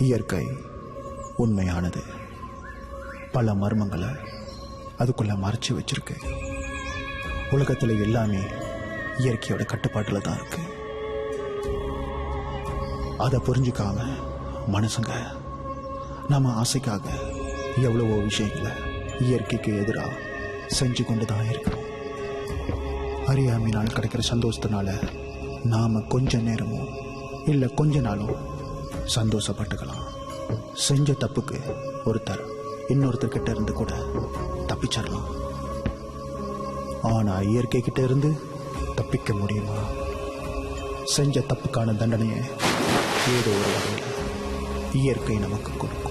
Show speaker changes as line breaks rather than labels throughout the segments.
இயற்கை உண்மையானது. பல மர்மங்களை அதுக்குள்ள மறைச்சு வச்சிருக்கு. உலகத்துல எல்லாமே இயற்கையோட கட்டுப்பாட்டுல தான் இருக்கு. அதை புரிஞ்சுக்காம மனுஷங்க நம்ம ஆசைக்காக எவ்வளவோ விஷயங்களை இயற்கைக்கு எதிராக செஞ்சு கொண்டு தான் இருக்கிறோம். அறியாமையினால் கிடைக்கிற சந்தோஷத்தினால நாம கொஞ்ச நேரமோ இல்லை கொஞ்ச நாளும் சந்தோஷப்பட்டுக்கலாம். செஞ்ச தப்புக்கு ஒருத்தர் இன்னொருத்தர்கிட்ட இருந்து கூட தப்பிச்சிடலாம். ஆனா இயற்கை கிட்ட இருந்து தப்பிக்க முடியுமா? செஞ்ச தப்புக்கான தண்டனையை ஏதோ ஒரு வகையில் இயற்கை நமக்கு கொடுக்கும்.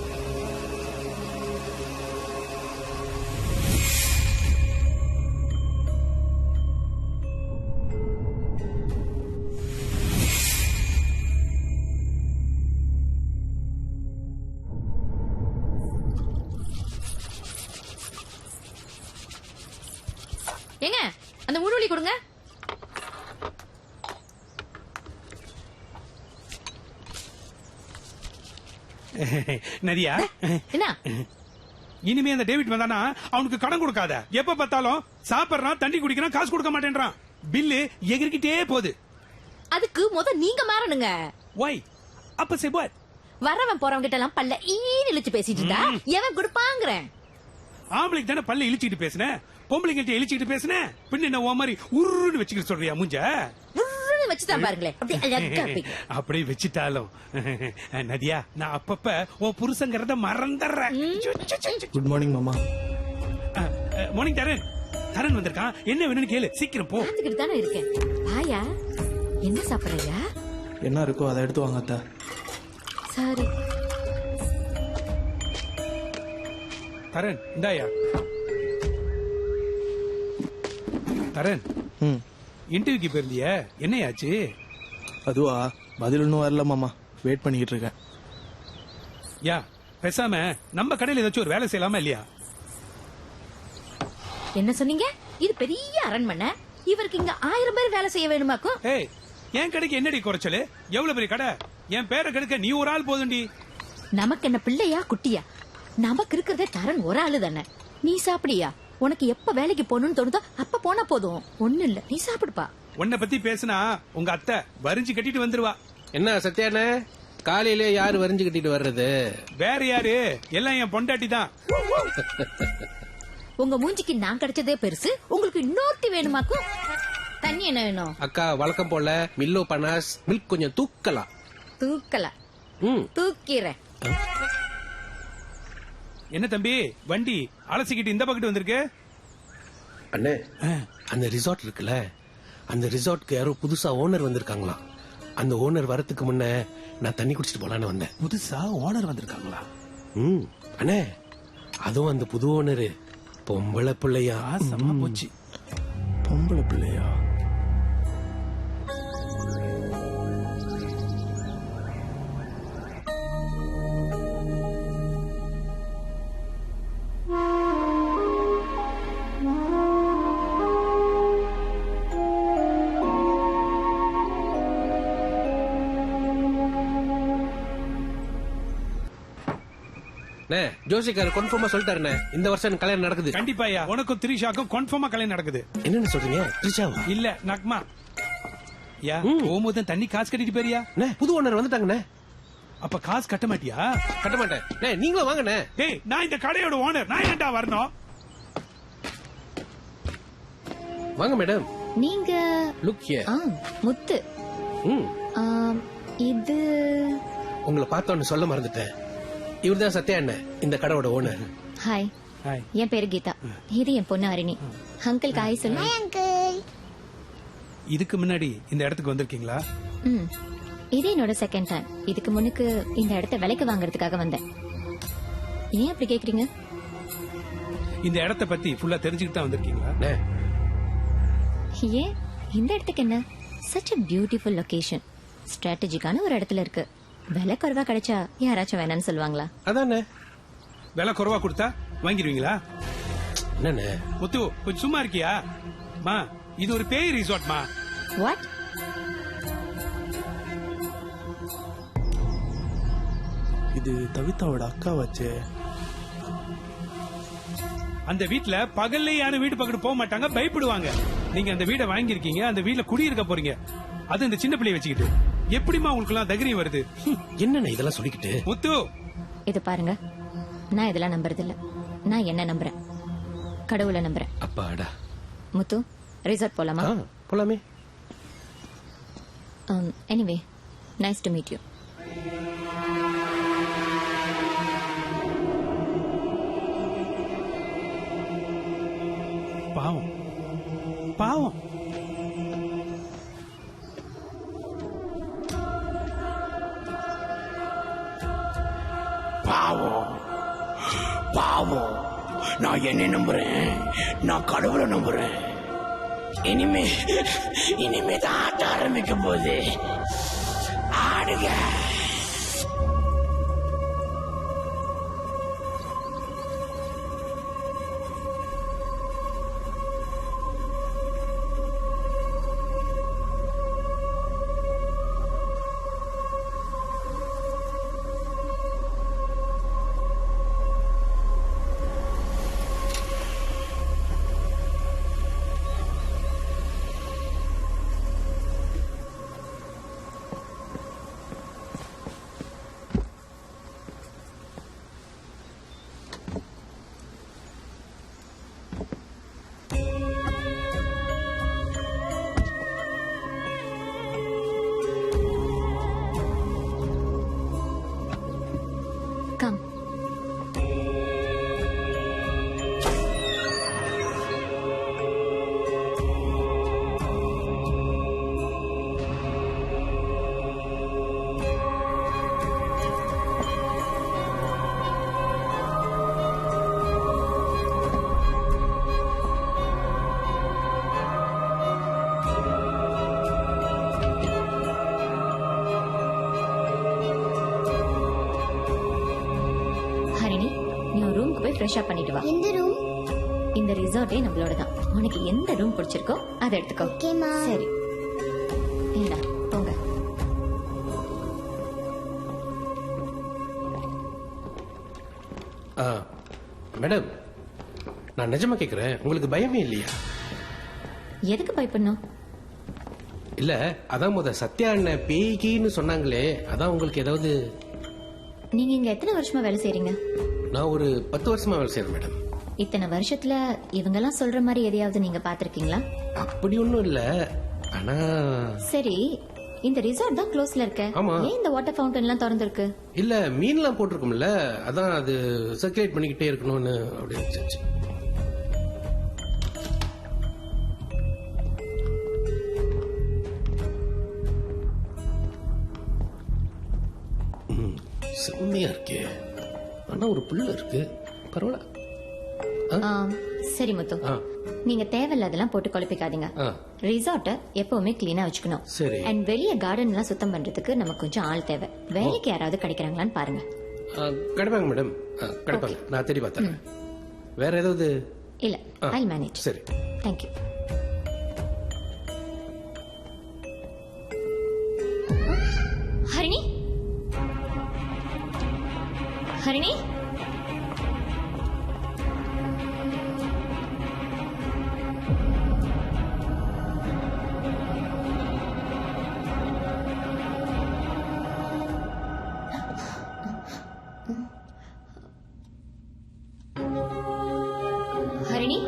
ஏங்க அந்த முழுவலி கொடுங்க.
நதியா,
என்ன
இனிமே அந்த டேவிட் வந்தானா அவனுக்கு கடன் கொடுக்காத. எப்ப பார்த்தாலும் சாப்பிடுறான், தண்ணி குடிக்கிறான், காசு கொடுக்க மாட்டேன்றான். பில்லு எகிரிக்கிட்டே போகுது.
அதுக்கு நீங்க மாறணுங்க.
வை அப்ப சே வாட்?
வரவன் போறவங்க கிட்ட எல்லாம் பல்ல இழுச்சு பேசிட்டு இருந்தா எவன் கொடுப்பாங்கறேன்?
ஆம்பளைக்கு தானே பல்ல இழிச்சிட்டு பேசுன, பொம்பளைங்கிட்ட இழிச்சிட்டு பேசுன. பின்ன என்ன ஓ மாதிரி உருன்னு வச்சுக்கிட்டு சொல்றியா? மூஞ்ச
உருன்னு வச்சுதான் பாருங்களேன்.
அப்படியே வச்சுட்டாலும் நதியா, நான் அப்பப்ப உன் புருஷங்கிறத மறந்துடுறேன்.
குட் மார்னிங் மாமா.
மார்னிங் தரன். தரன் வந்திருக்கான். என்ன வேணும்னு கேளு, சீக்கிரம் போ.
பார்த்துக்கிட்டு தானே இருக்கேன். வாயா, என்ன சாப்பிடுறீங்க?
என்ன இருக்கோ அதை எடுத்து வாங்க அத்தா.
சரி
தரன், இந்தாயா. தரன், இன்டர்வியூக்கு போயிருந்திய, என்னையாச்சு?
அதுவா, பதில் இன்னும் வரல மாமா. வெயிட் பண்ணிக்கிட்டு இருக்கேன்.
யா, பேசாம நம்ம கடையில் ஏதாச்சும் ஒரு வேலை செய்யலாமா இல்லையா?
என்ன சொன்னீங்க? இது பெரிய அரண்மனை. இவருக்கு இங்க 1000 பேர் வேலை செய்ய வேணுமாக்கும்?
ஏய், என் கடைக்கு என்னடி குறைச்சலு? எவ்வளவு பெரிய கடை. என் பேரை கெடுக்க நீ ஒரு ஆள் போதுண்டி.
நமக்கு என்ன பிள்ளையா குட்டியா? நமக்கு இருக்கிறதே தரன் ஒரு ஆளு தானே. நீ சாப்பிடியா? உனக்கு எப்ப வேலைக்கு போகணும்னு தோணுதோ அப்ப போனா போதும். ஒண்ணு இல்ல, நீ சாப்பிடுப்பா.
உன்னை பத்தி பேசினா உங்க அத்தை வரிஞ்சு கட்டிட்டு வந்துருவா.
என்ன சத்யானே, காலையிலே யாரு வரிஞ்சு கட்டிட்டு வர்றது?
வேற யாரு? எல்லாம் என் பொண்டாட்டி தான்.
உங்க மூஞ்சிக்கு நான் கிடைச்சதே பெருசு, உங்களுக்கு இன்னொருத்தி வேணுமாக்கும்? தண்ணி என்ன வேணும்?
அக்கா வழக்கம் போல மில்லோ பனாஸ் மில்க் கொஞ்சம் தூக்கலாம்.
தூக்கலாம், தூக்கிறேன்.
என்ன தம்பி, வண்டி அலசிக்கிட்டு இந்த பக்கத்து வந்திருக்கு?
அண்ணே, அந்த ரிசார்ட் இருக்குல்ல, அந்த ரிசார்ட்க்கு யாரோ புதுசா ஓனர் வந்திருக்காங்களாம். அந்த ஓனர் வரதுக்கு முன்ன நான் தண்ணி குடிச்சிட்டு போலான்னு வந்தேன்.
புதுசா ஓனர் வந்திருக்காங்களா?
அண்ணே, அதுவும் அந்த புது ஓனரு பொம்பளை பிள்ளையா.
செம்ம போச்சு.
பொம்பளை பிள்ளையா?
ஜோசிக்கார கன்ஃபார்மா சொல்லிட்டாருண்ணே, இந்த வருஷம் எனக்கு கல்யாணம் நடக்குது.
கண்டிப்பாயா, உனக்கும் திரிஷாக்கும் கன்ஃபார்மா கல்யாணம் நடக்குது.
என்னன்னு சொல்றீங்க? த்ரிஷாவா?
இல்ல, நக்மா. யா, போகும்போது தண்ணி காசு கட்டிட்டு போறியா?
புது ஓனர் வந்துட்டாங்கண்ணே.
அப்ப காசு கட்ட மாட்டியா?
கட்ட மாட்டேன். நீங்களும் வாங்கண்ணே.
டேய், நான் இந்த கடையோட ஓனர், நான் ஏன்டா வரணும்?
வாங்க மேடம்.
நீங்க
லுக் ஹியர்.
முத்து. இது
உங்களை பார்த்தோன்னு சொல்ல மறந்துட்டேன். இவர்தான் சத்யா அண்ணன், இந்த கடையோட ஓனர்.
ஹாய், என் பேரு கீதா. இது என் பொண்ணு அரிணி. அங்கிள் காய் சொல்லு.
இதுக்கு முன்னாடி இந்த இடத்துக்கு வந்திருக்கீங்களா?
இது என்னோட செகண்ட் டைம். இதுக்கு முன்னுக்கு இந்த இடத்த விலைக்கு வாங்குறதுக்காக வந்தேன். ஏன் அப்படி கேக்குறீங்க?
இந்த இடத்த பத்தி ஃபுல்லா தெரிஞ்சுக்கிட்டு தான் வந்திருக்கீங்களா?
ஏன், இந்த இடத்துக்கு என்ன? Such a beautiful location. ஸ்ட்ராட்டஜிக்கான ஒரு இடத்துல இருக்கு. விலை குறைவா கிடைச்சா யாராச்சும் வேணாம்னு சொல்லுவாங்களா?
அதானே.
விலை குறைவா கொடுத்தா வாங்கிடுவீங்களா?
என்னண்ணே
முத்து, கொஞ்சம் சும்மா இருக்கியா? மா, இது ஒரு பேய் ரிசார்ட் மா.
வாட்?
இது தவிதாவோட அக்கா வச்சே.
அந்த வீட்ல பகல்ல யாரும் வீடு பக்கத்து போக மாட்டாங்க, பயப்படுவாங்க. நீங்க அந்த வீடை வாங்கியிருக்கீங்க, அந்த வீட்ல குடியிருக்க போறீங்க. அது இந்த சின்ன பிள்ளைய வச்சுக்கிட்டு எப்படிமா உங்களுக்கு எல்லாம் தைரியம் வருது?
என்னண்ணே இதெல்லாம் சொல்லிக்கிட்டு?
முத்து,
இது பாருங்க, நான் இதெல்லாம் நம்புறது இல்ல. நான் என்ன நம்புறேன்? கடவுளை நம்புறேன்.
அப்பாடா.
முத்து, ரிசார்ட் போலாமா?
போலாமே.
Anyway, nice to meet you.
பாவம் பாவம்.
பாவம் பாவம். நான் என்ன நம்புறேன்? நான் கடவுளை நம்புறேன். இனிமே தான் ஆட்ட ஆரம்பிக்க போகுது. ஆடுங்க.
Come. ஹரிணி, நீ ஒரு ரூமுக்கு போய் ஃப்ரெஷ் அப் பண்ணிட்டு வா.
எந்த ரூம்?
இந்த ரிசார்ட்டே நம்மளோட தான். உனக்கு எந்த ரூம் பிடிச்சிருக்கோ அதை எடுத்துக்கோ.
ஓகேமா.
சரி, இல்ல போங்க.
மேடம், நான் நிஜமா கேக்குறேன், உங்களுக்கு பயமே இல்லையா?
எதுக்கு பயப்படணும்?
இல்ல, அதான் சத்யா அண்ணன் பேய்கின்னு சொன்னாங்களே, அதான் உங்களுக்கு ஏதாவது?
நீங்க இங்க எத்தனை வருஷமா வேலை செய்றீங்க?
நான் ஒரு 10 வருஷமா வேலை செய்யறேன் மேடம்.
இத்தனை வருஷத்துல இவங்கெல்லாம் சொல்ற மாதிரி எதையாவது நீங்க பாத்திருக்கீங்களா?
அப்படி ஒண்ணும் இல்ல, ஆனா
சரி, இந்த ரிசார்ட் தான் க்ளோஸ்ல இருக்க.
ஆமா.
ஏன் இந்த வாட்டர் ஃபவுண்டன் எல்லாம் திறந்து இருக்கு?
இல்ல, மீன்லாம் போட்டிருக்கும்ல, அதான் அது சர்க்குலேட் பண்ணிக்கிட்டே இருக்கணும்னு அப்படி இருந்துச்சு. செம்மையா இருக்கே, ஆனா ஒரு புள்ள இருக்கு. பரவாயில்ல.
சரி முத்து, நீங்க தேவையில்லாதெல்லாம் போட்டு குழப்பிக்காதீங்க. ரிசார்ட்டை எப்பவுமே கிளீனா வச்சுக்கணும்.
சரி.
அண்ட் வெளிய கார்டன் எல்லாம் சுத்தம் பண்றதுக்கு நமக்கு கொஞ்சம் ஆள் தேவை. வேலைக்கு யாராவது கிடைக்கிறாங்களான்னு பாருங்க.
கிடைப்பாங்க மேடம், கிடைப்பாங்க. நான் தேடி பார்த்தேன். வேற ஏதாவது?
இல்ல, ஐ மேனேஜ்.
சரி,
தேங்க்யூ. ஹரிணி, ஹரிணி, ஹரிணி,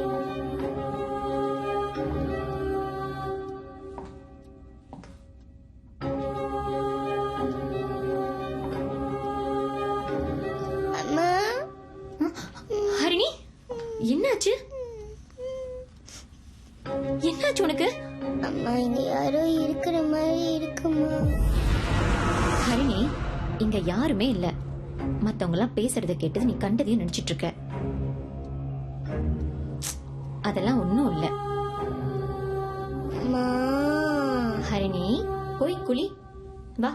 அம்மா,
ஹரிணி, என்னாச்சு? என்னாச்சு உனக்கு?
அம்மா, இங்க யாரோ இருக்கிற மாதிரி இருக்குமா?
ஹரிணி, இங்க யாருமே இல்ல. மத்தவங்க எல்லாம் பேசுறத கேட்டது நீ கண்டதையும் நினைச்சிட்டு இருக்க. அதெல்லாம் ஒண்ணும் இல்ல.
அம்மா,
ஹரிணி, போய் குளி, வா.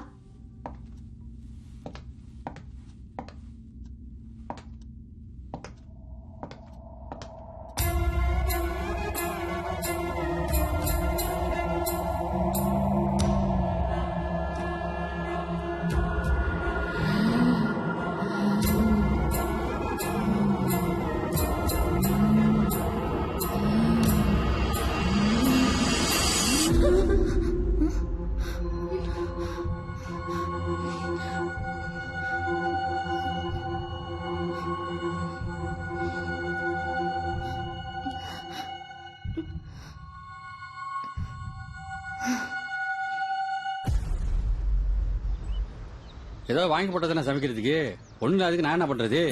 ஏதோ வாங்கி போட்டதானே சமைக்கிறதுக்கு ஒண்ணு அதுக்கு நான் என்ன பண்றது?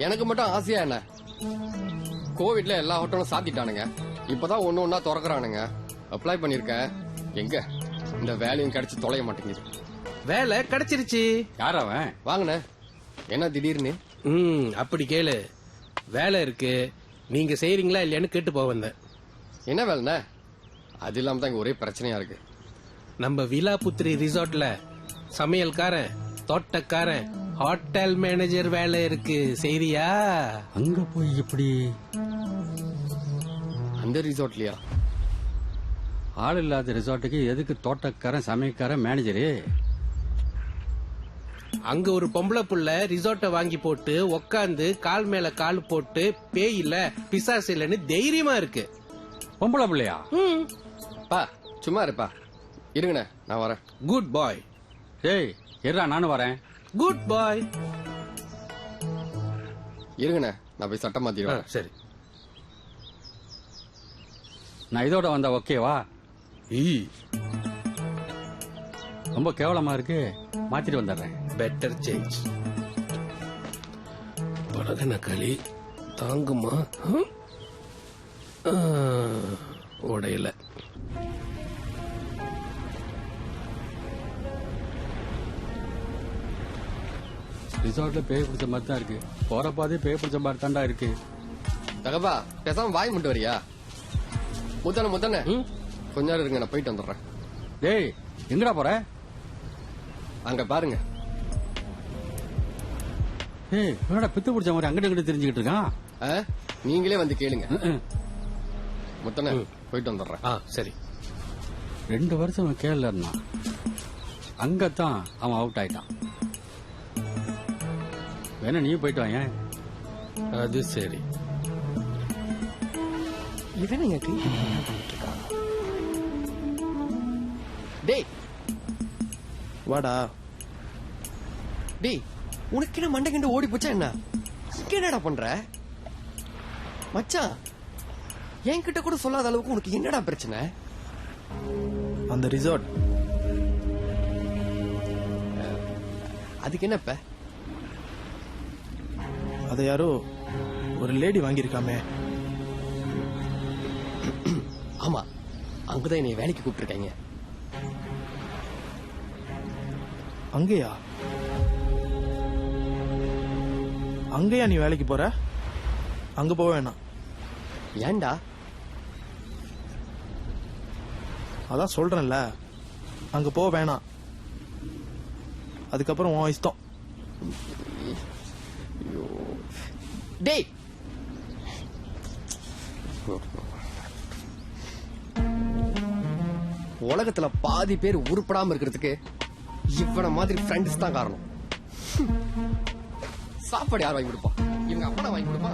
எனக்கு மட்டும் ஆசையா என்ன? கோவிட்ல எல்லா ஹோட்டலும் சாத்திட்டானுங்க. இப்பதான் ஒண்ணு ஒண்ணா திறக்கறானுங்க. அப்ளை பண்ணிருக்கேன். எங்க இந்த வேலையும் கிடைச்சு தொலைய மாட்டேங்குது.
வேலை கிடைச்சிருச்சு.
யார் அவன்?
வாங்கண்ணே. என்ன திடீர்னு?
அப்படி கேளு. வேலை இருக்கு, நீங்க செய்யறீங்களா இல்லையான்னு கேட்டு போக வந்தேன்.
என்ன வேலைண்ணே? அது இல்லாம தான் இங்க ஒரே பிரச்சனையா இருக்கு.
நம்ம விலாபுத்திரி ரிசார்ட்ல சமையல்காரன், தோட்டக்காரன், ஹோட்டல் மேனேஜர் வேலை இருக்கு. செய்தியா?
அங்க போய் எப்படி?
அந்த ரிசார்ட்லயா?
ஆள் இல்லாத ரிசார்ட்டுக்கு எதுக்கு தோட்டக்காரன், சமையல்காரன், மேனேஜரு?
அங்க ஒரு பொம்பளை புள்ள ரிசார்ட்டை வாங்கி போட்டு உக்காந்து கால் மேல கால் போட்டு பேய் இல்ல பிசாசு இல்லன்னு தைரியமா இருக்கு.
பொம்பளை பிள்ளையா?
பா சும்மா இருப்பா. இருங்கண்ணே, நான் வரேன்.
குட் பாய்.
டேய் இருடா, நானும் வரேன்.
குட் பாய்.
இருங்கண்ணே, நான் போய் சட்டம் மாத்திடுவேன்.
சரி.
நான் இதோட வந்தா ஓகேவா? ரொம்ப கேவலமா இருக்கு, மாத்திட்டு வந்துடுறேன்.
Better change. பழகன களி தாங்குமா? உடையல.
ரிசார்ட்ல பேய் பிடிச்ச மாதிரி தான் இருக்கு. போற பாதே பேய் பிடிச்ச மாதிரி தாண்டா இருக்கு.
தகப்பா பேசாம வாய் மட்டும் வரியா? முத்தன கொஞ்ச நேரம் இருங்க, நான் போயிட்டு வந்துடுறேன்.
டேய் எங்கடா போற?
அங்க பாருங்க.
ஏய் என்னடா பித்து பிடிச்ச மாதிரி அங்கிட்ட இங்கிட்ட தெரிஞ்சுக்கிட்டு இருக்கான்?
நீங்களே வந்து கேளுங்க. முத்தன போயிட்டு வந்துடுறேன்.
சரி.
2 வருஷம் அவன் கேள்ல இருந்தான், அங்கத்தான் அவன் அவுட் ஆயிட்டான். வேணா நீயும் போயிட்டு வாங்க.
அது சரி.
டேய்
வாடா.
டேய் உனக்கு என்ன மண்டை கிண்ட ஓடி போச்சா என்ன? இங்க என்னடா பண்ற மச்சான்? என்கிட்ட கூட சொல்லாத அளவுக்கு உனக்கு என்னடா பிரச்சனை?
அந்த ரிசார்ட்
அதுக்கு என்னப்ப?
அதை யாரோ ஒரு லேடி வாங்கியிருக்காமே.
ஆமா, அங்கதான் என்னை வேலைக்கு கூப்பிட்டுருக்காங்க.
அங்கேயா? அங்கேயா நீ வேலைக்கு போற? அங்க போக வேணாம்.
ஏன்டா?
அதான் சொல்றேன்ல, அங்க போக வேணாம். அதுக்கப்புறம் உன் இஷ்டம்.
டேய் உலகத்துல பாதி பேர் உருப்படாம இருக்கிறதுக்கு இவன மாதிரி ஃப்ரெண்ட்ஸ் தான் காரணம். சாப்பாடு யார் வாங்கி கொடுப்பா? இவங்க அப்பா வாங்கி கொடுப்பா?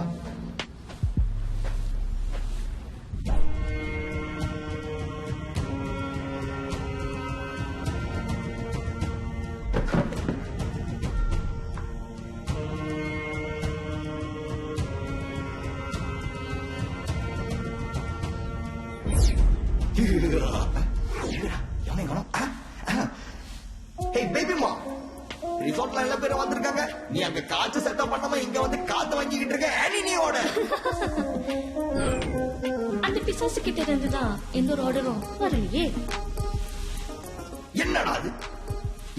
ரிசார்ட்ல எல்லா பேரும் வந்திருக்காங்க. நீ அங்க காற்று செட்டப் பண்ணாம இங்க வந்து காத்து வாங்கிக்கிட்டு இருக்க. நீயோட
அந்த பிசாசு கிட்ட இருந்துதான் எந்த ஒரு ஆர்டரும் வரலையே.
என்னடா அது?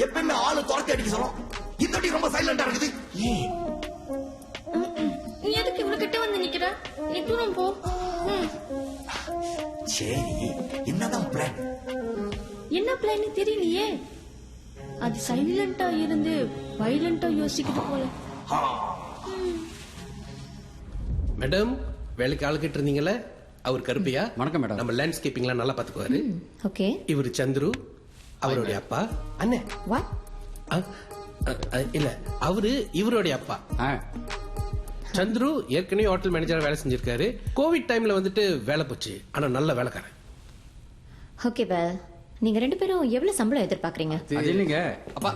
எப்பவுமே ஆளு துரத்தி அடிக்க சொல்லும். இந்த வாட்டி ரொம்ப சைலண்டா இருக்குது. ஏன்?
நீ எதுக்கு இவ்வளவு கிட்ட வந்து நிக்கிற? நீ தூரம் போ.
சரி, என்னதான் பிளான்?
என்ன பிளான் தெரியலையே. அது சைலண்டா இருந்து வைலண்டா யோசிக்கிட்டு போல.
மேடம், வேலைக்கு ஆளுக்கிட்டு இருந்தீங்கல்ல, அவர் கருப்பையா?
வணக்கம் மேடம்.
நம்ம லேண்ட்ஸ்கேப்பிங்லாம் நல்லா பாத்துக்குவாரு.
ஓகே.
இவர் சந்துரு, அவருடைய அப்பா.
அண்ணே
வாட்?
இல்ல, அவரு இவருடைய அப்பா. சந்துரு ஏற்கனவே ஹோட்டல் மேனேஜரா வேலை செஞ்சிருக்காரு. கோவிட் டைம்ல வந்துட்டு வேலை போச்சு. ஆனா நல்ல வேலைக்காரன்.
ஓகே வெல், நீங்க 2 பேரும் எவ்வளவு சம்பளம் எதிர்பார்க்கறீங்க?
அது இல்லைங்க
அப்பா,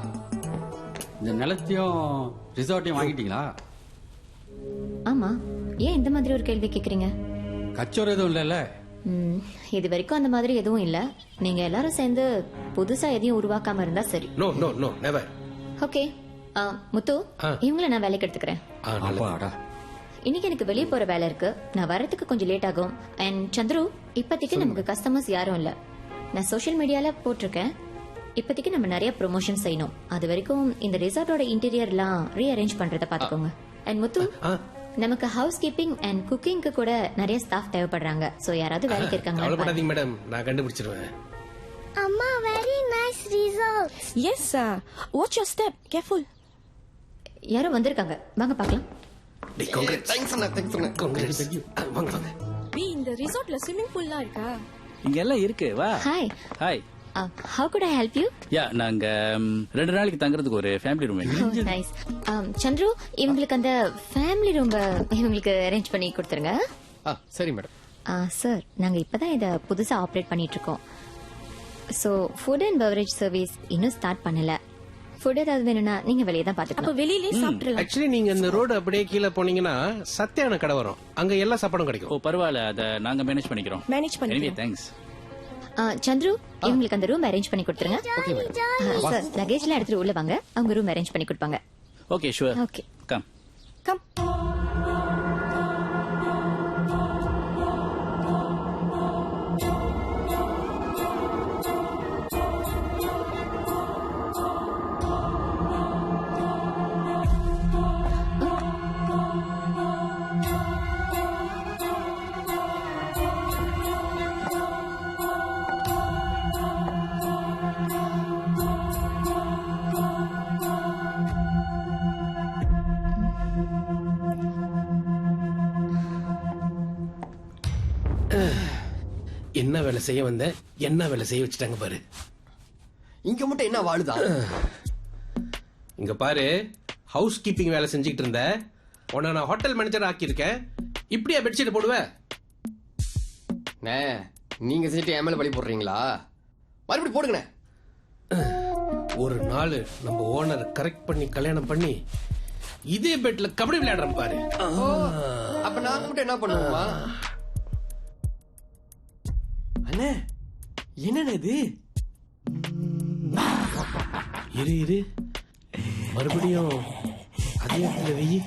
இந்த நிலத்தையும் ரிசார்ட்டையும் வாங்கிட்டீங்களா?
ஆமா, ஏன் இந்த மாதிரி ஒரு கேள்வி கேக்குறீங்க?
கச்சோரம் எதுவும் இல்லைல்ல?
இது வரைக்கும் அந்த மாதிரி எதுவும் இல்ல. நீங்க எல்லாரும் சேர்ந்து புதுசா எதையும் உருவாக்காம இருந்தா சரி.
No no no never.
Okay Muthu, இவங்கள நான் வேலைக்கு எடுத்துக்கிறேன். இன்னைக்கு எனக்கு வெளியே போற வேலை இருக்கு. நான் வரதுக்கு கொஞ்சம் லேட் ஆகும். அண்ட் சந்துரு, இப்போதைக்கு நமக்கு கஸ்டமர்ஸ் யாரும் இல்ல. நான் சோஷியல் மீடியால போட்டிருக்கேன். இப்போதைக்கு நம்ம நிறைய ப்ரொமோஷன் செய்யணும். அது வரைக்கும் இந்த ரிசார்ட்டோட இன்டீரியர்லாம் ரீஅரேஞ்ச் பண்றத பாத்துக்கோங்க. அண்ட் முத்து, நமக்கு ஹவுஸ் கீப்பிங் அண்ட் குக்கிங்க்கு கூட நிறைய ஸ்டாஃப் தேவைப்படுறாங்க. சோ யாராவது வேலைக்கு இருக்காங்களா?
கவலைப்படாதீங்க மேடம், நான் கண்டுபிடிச்சிருவேன்.
அம்மா, very nice results.
Yes sir. Watch your step. Careful.
யாரோ வந்திருக்காங்க, வாங்க பார்க்கலாம்.
தேங்க்ஸ் அண்ணா, தேங்க்ஸ் அண்ணா. காங்கிரஸ். வாங்க வாங்க.
பி இந்த ரிசார்ட்ல ஸ்விமிங் பூல்லாம் இருக்கா?
இங்க எல்லாம் இருக்கு. வா.
Hi.
Hi.
How could I help you?
யா, நாங்க 2 நாளைக்கு தங்குறதுக்கு ஒரு ஃபேமிலி ரூம் வேணும்.
நைஸ். சந்துரு, இவங்களுக்கு அந்த ஃபேமிலி ரூம் இவங்களுக்கு அரேஞ்ச் பண்ணி கொடுத்துருங்க.
சரி மேடம்.
சார், நாங்க இப்பதான் இத புதுசா ஆபரேட் பண்ணிட்டு இருக்கோம். So food and beverage service இன்னும் ஸ்டார்ட் பண்ணல. ஃபுட் ஏதாவது வேணும்னா நீங்க வெளியே தான் பாத்துக்கலாம்.
அப்ப வெளியிலே சாப்பிடலாம்.
ஆக்சுவலி நீங்க இந்த ரோடு அப்படியே கீழே போனீங்கன்னா சத்யான கடை வரும். அங்க எல்லா சாப்பாடும் கிடைக்கும்.
ஓ பரவாயில்ல, அத நாங்க மேனேஜ் பண்ணிக்கிறோம்.
மேனேஜ் பண்ணிக்கிறோம்.
Anyway thanks.
சந்துரு, இவங்களுக்கு அந்த ரூம் அரேஞ்ச் பண்ணி கொடுத்துருங்க. சார், லக்கேஜ்ல எடுத்துட்டு உள்ள வாங்க. அவங்க ரூம் அரேஞ்ச் பண்ணி கொடுப்பாங்க.
Okay sure.
Okay,
come
come.
என்ன வேலை செய்ய வந்த, என்ன வேலை செய்ய வச்சுட்டாங்க பாரு.
இங்க மட்டும் என்ன வாழுதா?
இங்க பாரு, ஹவுஸ் கீப்பிங் வேலை செஞ்சுக்கிட்டு இருந்த உன்னை நான் ஹோட்டல் மேனேஜர் ஆக்கியிருக்கேன். இப்படியா பெட்ஷீட் போடுவேன்?
நீங்க செஞ்சுட்டு என் மேல பழி போடுறீங்களா? மறுபடியும் போடுங்க.
ஒரு நாள் நம்ம ஓனர் கரெக்ட் பண்ணி கல்யாணம் பண்ணி இதே பெட்ல கபடி விளையாடுறேன் பாரு.
அப்ப நான் மட்டும் என்ன பண்ணுவோமா?
அண்ணே, என்னண்ணே இது?
இரு இரு, மறுபடியும் அதே இடத்துல வெயி.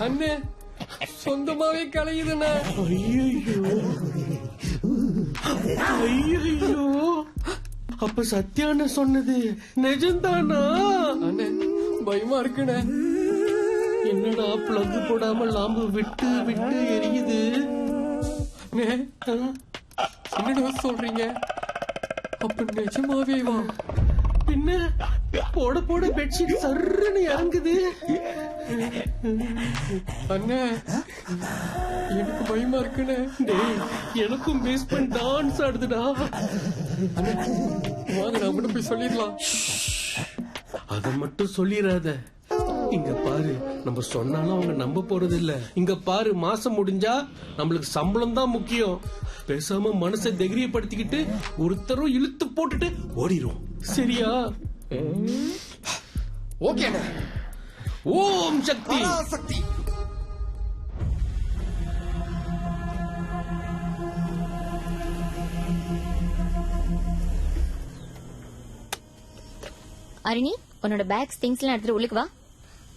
அண்ணே, சொந்தமாவே கலையுதுண்ணே.
ஐயோ, அப்ப சத்யான்னு சொன்னது நிஜம்தானா?
அண்ணே, பயமா இருக்குண்ணே.
என்னடா பிளக் போடாம லாம்பு விட்டு விட்டு எரியுது?
என்னடா சொல்றீங்க? அப்ப நிஜமாவே வா?
பின்ன போட போட பெட்ஷீட் சர்ன்னு இறங்குது.
அண்ணே, எனக்கு பயமா இருக்குண்ணே.
எனக்கும் பேஸ்மெண்ட் டான்ஸ் ஆடுதுடா.
வாங்க, நான் மட்டும் போய் சொல்லிடலாம்.
அத மட்டும் சொல்லிடாத. இங்க பாரு, நம்ம சொன்னாலும் அவங்க நம்ப போறது இல்ல. இங்க பாரு, மாசம் முடிஞ்சா நம்மளுக்கு சம்பளம் தான் முக்கியம். பேசாம மனசை தைரியப்படுத்திக்கிட்டு ஒருத்தரும் இழுத்து போட்டுட்டு ஓடிரும். சரியா?
ஓகே.
ஓம் சக்தி.
சக்தி.
அரிணி, உன்னோட பேக்ஸ் திங்ஸ் எல்லாம் எடுத்துட்டு உள்ளுக்கு வா.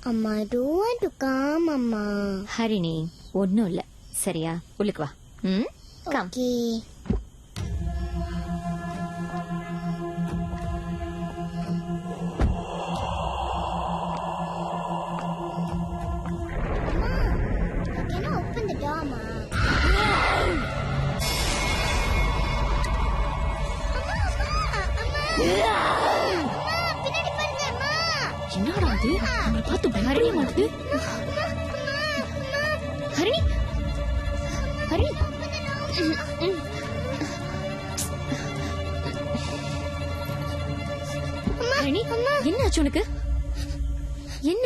அம்மா, I don't want to come, அம்மா.
ஹரிணி, ஒன்னும் இல்ல, சரியா? உள்ளுக்கு வா. Come.
Okay. Can I open the door, Ma?
என்னடா அது? நம்மள பார்த்து பயப்படவே மாட்டுது.
ஹரிணி, ஹரிணி. ஹரிணி, என்ன ஆச்சு உனக்கு? என்ன?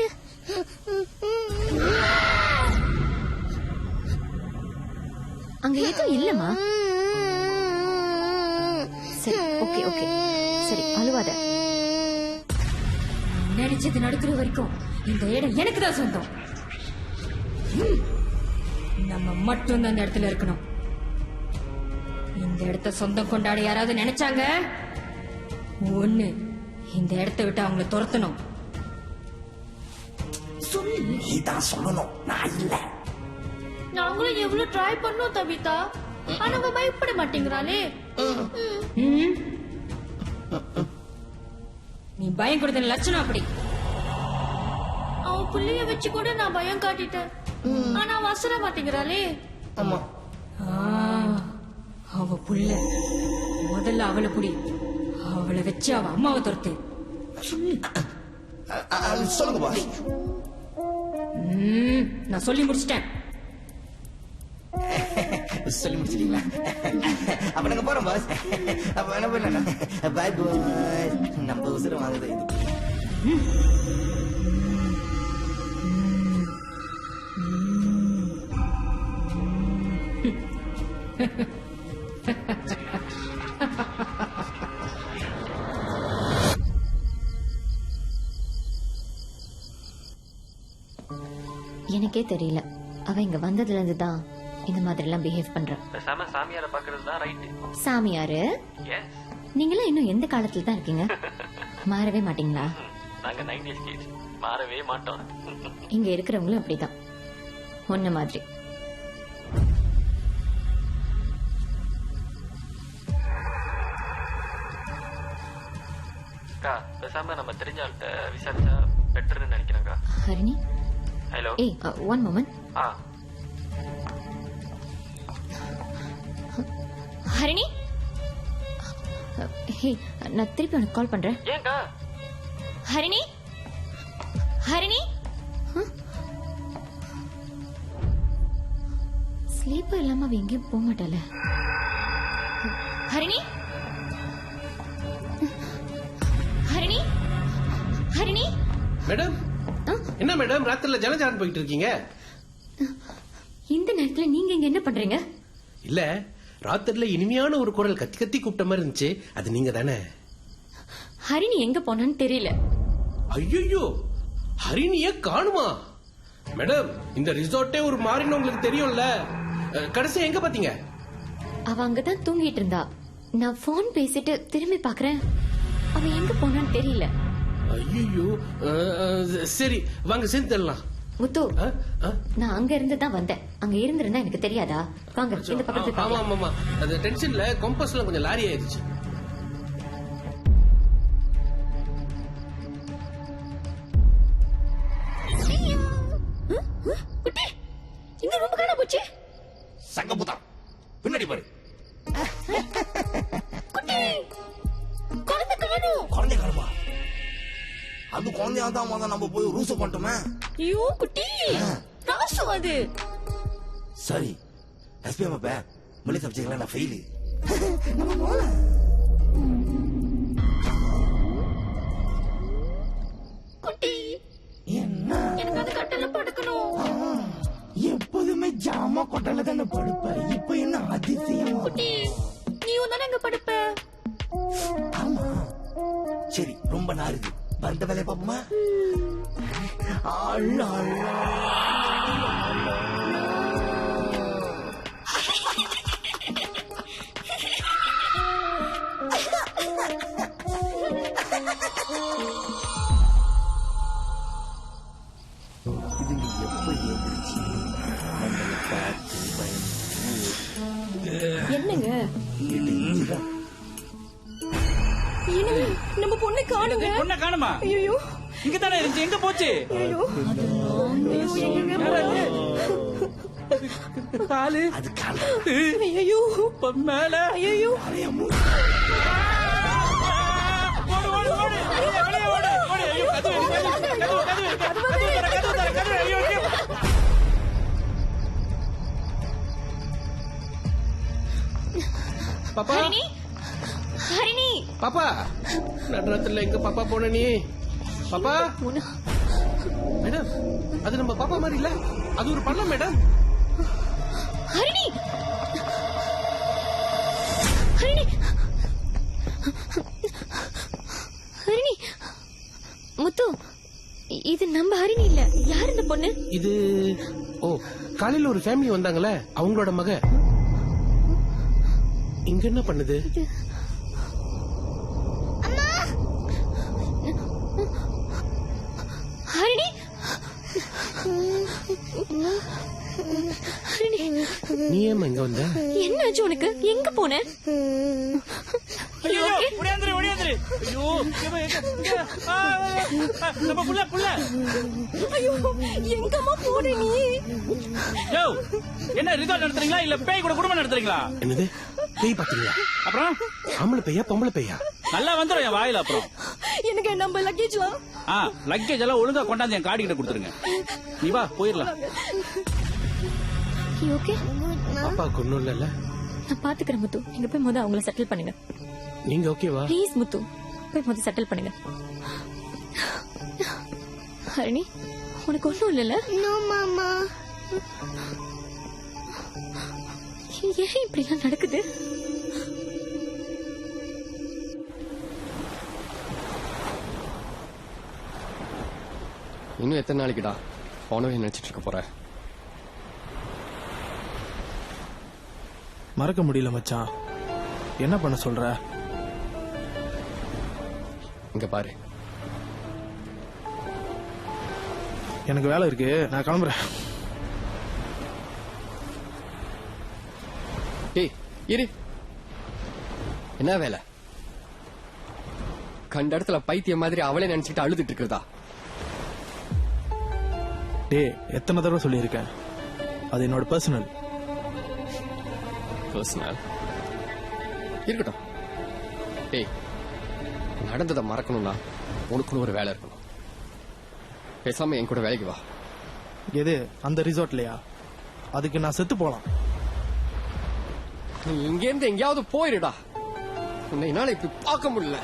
அங்க எதுவும் இல்லம்மா. சரி, ஓகே ஓகே, சரி, அழுவாத. நினைச்சது நடக்கிற வரைக்கும் இந்த இடம் எனக்கு தான் சொந்தம். நம்ம மட்டும் அந்த இடத்துல இருக்கணும். இந்த இடத்த சொந்தம் கொண்டாட யாராவது நினைச்சாங்க, ஒண்ணு இந்த இடத்த விட்டு அவங்கள துரத்தணும்.
நீதான் சொல்லணும், நான் இல்ல.
நாங்களும் எவ்வளவு ட்ரை பண்ணோம் தவிதா, ஆனா அவ பயப்பட மாட்டேங்கிறாளே.
நீ பயம் கொடுத்த லட்சணம் அப்படி.
அவ புள்ளைய வச்சு கூட நான் பயம் காட்டிட்டேன், ஆனா அவ அசர மாட்டேங்கிறாளே.
ஆமா,
அவ புள்ள முதல்ல அவளை புடி, அவளை வச்சு அவ அம்மாவை துரத்து.
சொல்லுங்க பாஸ்.
நான் சொல்லி முடிச்சிட்டேன்.
சொல்லி முடிச்சிட்டீங்களா? அப்ப நாங்க போறோம் பாஸ். அப்ப என்ன பண்ணலாம்? Bye bye. நம்ம உசுர வாங்குது இது.
எனக்கே தெரியல, அவ இங்க வந்ததுல இருந்து தான் இந்த மாதிரி எல்லாம் பிஹேவ் பண்ற.
சாமியார பாக்குறது தான் ரைட்.
சாமியாரு? நீங்களா இன்னும் எந்த காலத்துல தான் இருக்கீங்க? மாறவே மாட்டீங்களா?
நாங்க 90s kids, மாறவே மாட்டோம்.
இங்க இருக்கிறவங்களும் அப்படிதான், ஒன்ன மாதிரி.
அக்கா, பேசாம நம்ம தெரிஞ்சால்கிட்ட விசாரிச்சா பெட்டர்னு நினைக்கிறேன்க்கா.
ஹரிணி,
ஹலோ.
ஏய், ஒன் மொமெண்ட். ஹரிணி, ஹே, நான் திருப்பி உனக்கு கால் பண்றேன்.
ஏன்க்கா?
ஹரிணி, ஹரிணி, ஸ்லீப்பர் இல்லாம அவ எங்கேயும் போக மாட்டாள. ஹரிணி, ஹரிணி, ஹரிணி.
மேடம், என்ன மேடம் ராத்திரில ஜனஜான் போயிட்டு இருக்கீங்க?
இந்த நேரத்துல நீங்க இங்க என்ன பண்றீங்க?
இல்ல, ராத்திரில இனிமையான ஒரு குரல் கத்தி கத்தி கூப்பிட்ட மாதிரி இருந்துச்சு, அது நீங்க தானே?
ஹரிணி எங்க போனான்னு தெரியல.
ஐயோ, ஹரிணிய காணுமா? மேடம், இந்த ரிசார்ட்டே ஒரு மாறின்னு உங்களுக்கு தெரியும்ல, கடைசி எங்க பாத்தீங்க?
அவ அங்கதான் தூங்கிட்டு இருந்தா. நான் போன் பேசிட்டு திரும்பி பாக்குறேன், அவ எங்க போனான்னு தெரியல.
ஐயோ, சரி வாங்க சேர்ந்து தரலாம்.
முத்து, நான் அங்க இருந்து தான் வந்தேன். அங்க இருந்திருந்தா எனக்கு தெரியாதா? வாங்க இந்த பக்கத்துல.
ஆமா ஆமா, அது டென்ஷன்ல கம்பஸ்ல கொஞ்சம் லாரி ஆயிடுச்சு.
குட்டி, இந்த ரூம் காண போச்சு.
சங்கபுதா பின்னாடி பாரு.
குட்டி, குழந்தை காணோம்.
குழந்தை காணுமா? அது குழந்தையா தான் முதல்ல நம்ம போய் ரூச பண்ணிட்டோமே.
ஐயோ குட்டி, ராசு அது.
சரி, எஸ்பிஎம் அப்ப மொழி சப்ஜெக்ட்ல நான் ஃபெயிலு.
குட்டி, எனக்கு அந்த கட்டல படுக்கணும்.
எப்போதுமே ஜாமா கொட்டல தானே படுப்ப, இப்ப என்ன அதிசயம்?
குட்டி, நீயும் தானே எங்க படுப்ப?
ஆமா. சரி, ரொம்ப நாருது, வந்த வேலையை பாப்போமா? இதுங்க எப்ப ஏந்திருச்சு நம்மளை பார்த்து
என்னங்க
பயந்து
என்னங்க நம்ம பொண்ணை காணுங்க.
பொண்ணை காணுமா?
ஐயோ,
இங்க தானே இருந்துச்சு, எங்க போச்சு?
ஐயோ,
காலு,
அது கால
ஐயோ,
மேல,
ஐயோ,
பாப்பா,
ஹரிணி, ஹரிணி,
பாப்பா, நடுராத்திரில எங்க பாப்பா போன நீ? பாப்பா, மேடம், அது நம்ம பாப்பா மாதிரி இல்ல, அது ஒரு பள்ளம் மேடம்.
ஹரிணி, ஹரிணி, ஹரிணி, முத்து, இது நம்ம ஹரிணி இல்ல. யார் இந்த பொண்ணு?
இது காலையில ஒரு ஃபேமிலி வந்தாங்களே, அவங்களோட மக. இங்க என்ன பண்ணுது?
ஹரிணி,
நீ ஏமா இங்க வந்த?
என்னாச்சு உனக்கு? எங்க போன?
ஐயோ புடியாந்திரு புடியாந்திரு. ஐயோ நம்ம புள்ள புள்ள.
ஐயோ எங்கம்மா போற நீ?
யோ என்ன ரிசார்ட் நடத்துறீங்களா இல்ல பேய் கூட குடும்பம் நடத்துறீங்களா?
என்னது பேய் பாத்தீங்களா?
அப்புறம்
ஆம்பளை பேயா பொம்பளை பேயா?
நல்லா வந்துரும் என் வாயில. அப்புறம்
எனக்கு நம்ம லக்கேஜ்லாம்
லக்கேஜ் எல்லாம் ஒழுங்கா கொண்டாந்து என் காடி கிட்ட கொடுத்துருங்க. நீ வா போயிடலாம்.
ஓகே,
அப்பாவுக்கு ஒண்ணும் இல்ல.
நான் பாத்துக்கிறேன் முத்து. நீங்க போய் முத அவங்கள செட்டில் பண்ணுங்க.
நீங்க ஓகேவா?
ப்ளீஸ் முத்து, போய் முத செட்டில் பண்ணுங்க. ஹரிணி, உனக்கு ஒண்ணும் இல்லைல்ல?
நோ மாமா.
ஏன் இப்படி எல்லாம் நடக்குது?
இன்னும் எத்தனை நாளைக்குடா போனவே நினைச்சிட்டு இருக்க போற?
மறக்க முடியல மச்சான். என்ன பண்ண சொல்ற?
இங்க பாரு,
எனக்கு வேலை இருக்கு, நான் கிளம்புறேன்.
டேய் இரு. என்ன வேலை? கண்ட இடத்துல பைத்தியம் மாதிரி அவளே நினைச்சிட்டு அழுதுட்டு இருக்கிறதா?
டே, எத்தனை தடவை சொல்லியிருக்கேன், அது என்னோட பர்சனல்.
இருக்கட்டும். டேய், நடந்ததை மறக்கணும்னா உனக்குன்னு ஒரு வேலை இருக்கணும். பேசாம என் கூட வேலைக்கு வா.
எது, அந்த ரிசார்ட்லயா? அதுக்கு நான் செத்து போலாம்.
நீ இங்க இருந்து எங்கேயாவது போயிருடா. உன்னை என்னால இப்படி பார்க்க முடியல.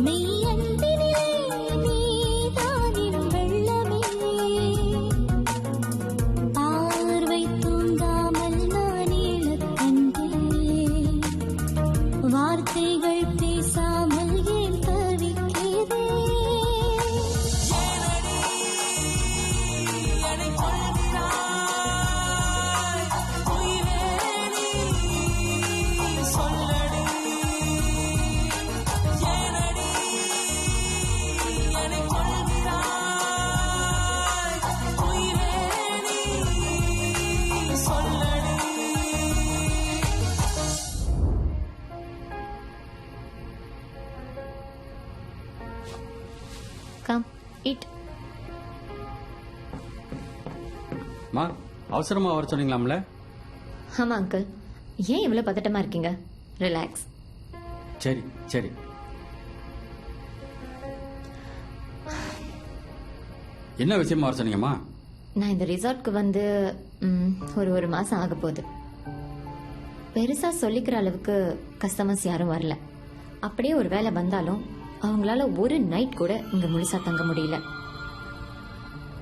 Me
come eat.
மா அவசரமா வர சொன்னீங்களாம்ல?
ஆமா அங்கிள், ஏன் இவ்வளவு பதட்டமா இருக்கீங்க? ரிலாக்ஸ்.
சரி சரி. என்ன விஷயமா வர சொன்னீங்கம்மா?
நான் இந்த ரிசார்ட்க்கு வந்து ஒரு மாசம் ஆக போகுது. பெருசா சொல்லிக்கிற அளவுக்கு கஸ்டமர்ஸ் யாரும் வரல. அப்படியே ஒரு வேலை வந்தாலும் அவங்களால ஒரு நைட் கூட இங்க முழுசா தங்க முடியல.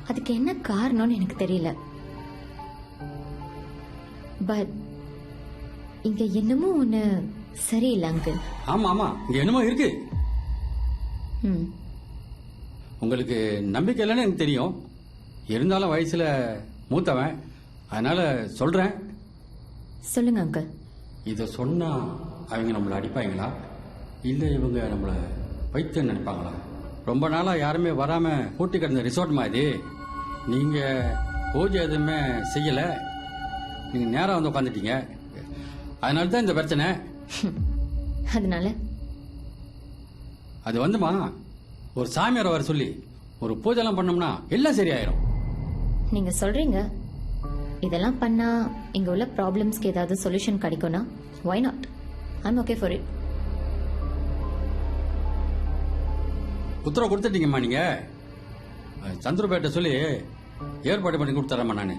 அதுக்கு என்ன காரணம்னு எனக்கு தெரியல. பட் இங்க என்னமோ ஒண்ணு சரியில்லை அங்கிள்.
ஆமா ஆமா, இங்க என்னமோ இருக்கு. உங்களுக்கு நம்பிக்கை இல்லைன்னு எனக்கு தெரியும். இருந்தாலும் வயசுல மூத்தவன், அதனால சொல்றேன்.
சொல்லுங்க அங்கிள்.
இத சொன்னா அவங்க நம்மள அடிப்பாங்களா இல்ல இவங்க நம்மள பைத்தியம் நினைப்பாங்களா? ரொம்ப நாளா யாருமே வராம பூட்டி கிடந்த ரிசார்ட் மாதிரி நீங்க பூஜை எதுவுமே செய்யல. நீங்க நேரா வந்து உட்காந்துட்டீங்க. அதனாலதான் இந்த பிரச்சனை.
அதனால
அது வந்துமா, ஒரு சாமியார் வர சொல்லி ஒரு பூஜை எல்லாம் பண்ணோம்னா எல்லாம் சரியாயிரும்.
நீங்க சொல்றீங்க. இதெல்லாம் பண்ணா இங்க உள்ள ப்ராப்ளம்ஸ்க்கு ஏதாவது சொல்யூஷன் கிடைக்கும்னா why not? I'm okay for it.
உத்தரவு கொடுத்துட்டீங்கம்மா நீங்க. சந்திரபேட்டை சொல்லி ஏற்பாடு பண்ணி கொடுத்துறேம்மா நானு.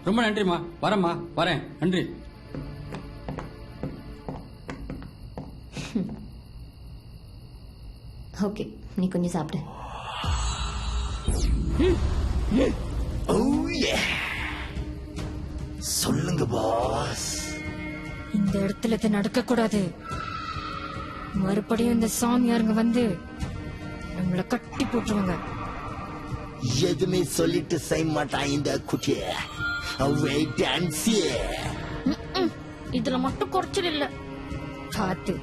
ரொம்ப நன்றிம்மா. வரேம்மா, வரேன். நன்றி.
ஓகே, நீ கொஞ்சம் சாப்பிடு.
சொல்லுங்க பாஸ்.
இந்த இடத்துல இது நடக்க கூடாது. மறுபடியும் இந்த சாமியாருங்க வந்து நம்மள கட்டி போட்டுருவாங்க.
எதுவுமே சொல்லிட்டு செய்ய மாட்டான் இந்த குட்டி. வெயிட் அண்ட் சீ.
இதுல மட்டும் குறைச்சல் இல்ல. பார்த்து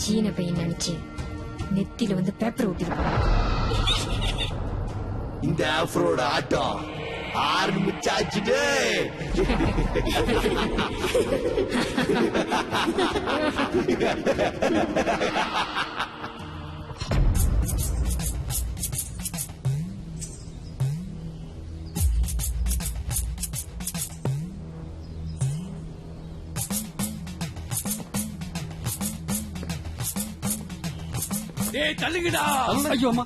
சீன பையன் நினைச்சு நெத்தியில வந்து பேப்பர் ஊட்டிருப்பாங்க.
இந்த ஆஃப்ரோட ஆட்டம் ஆரம்பிச்சாச்சுட்டு.
தள்ளுங்கடா.
ஐயோ அம்மா.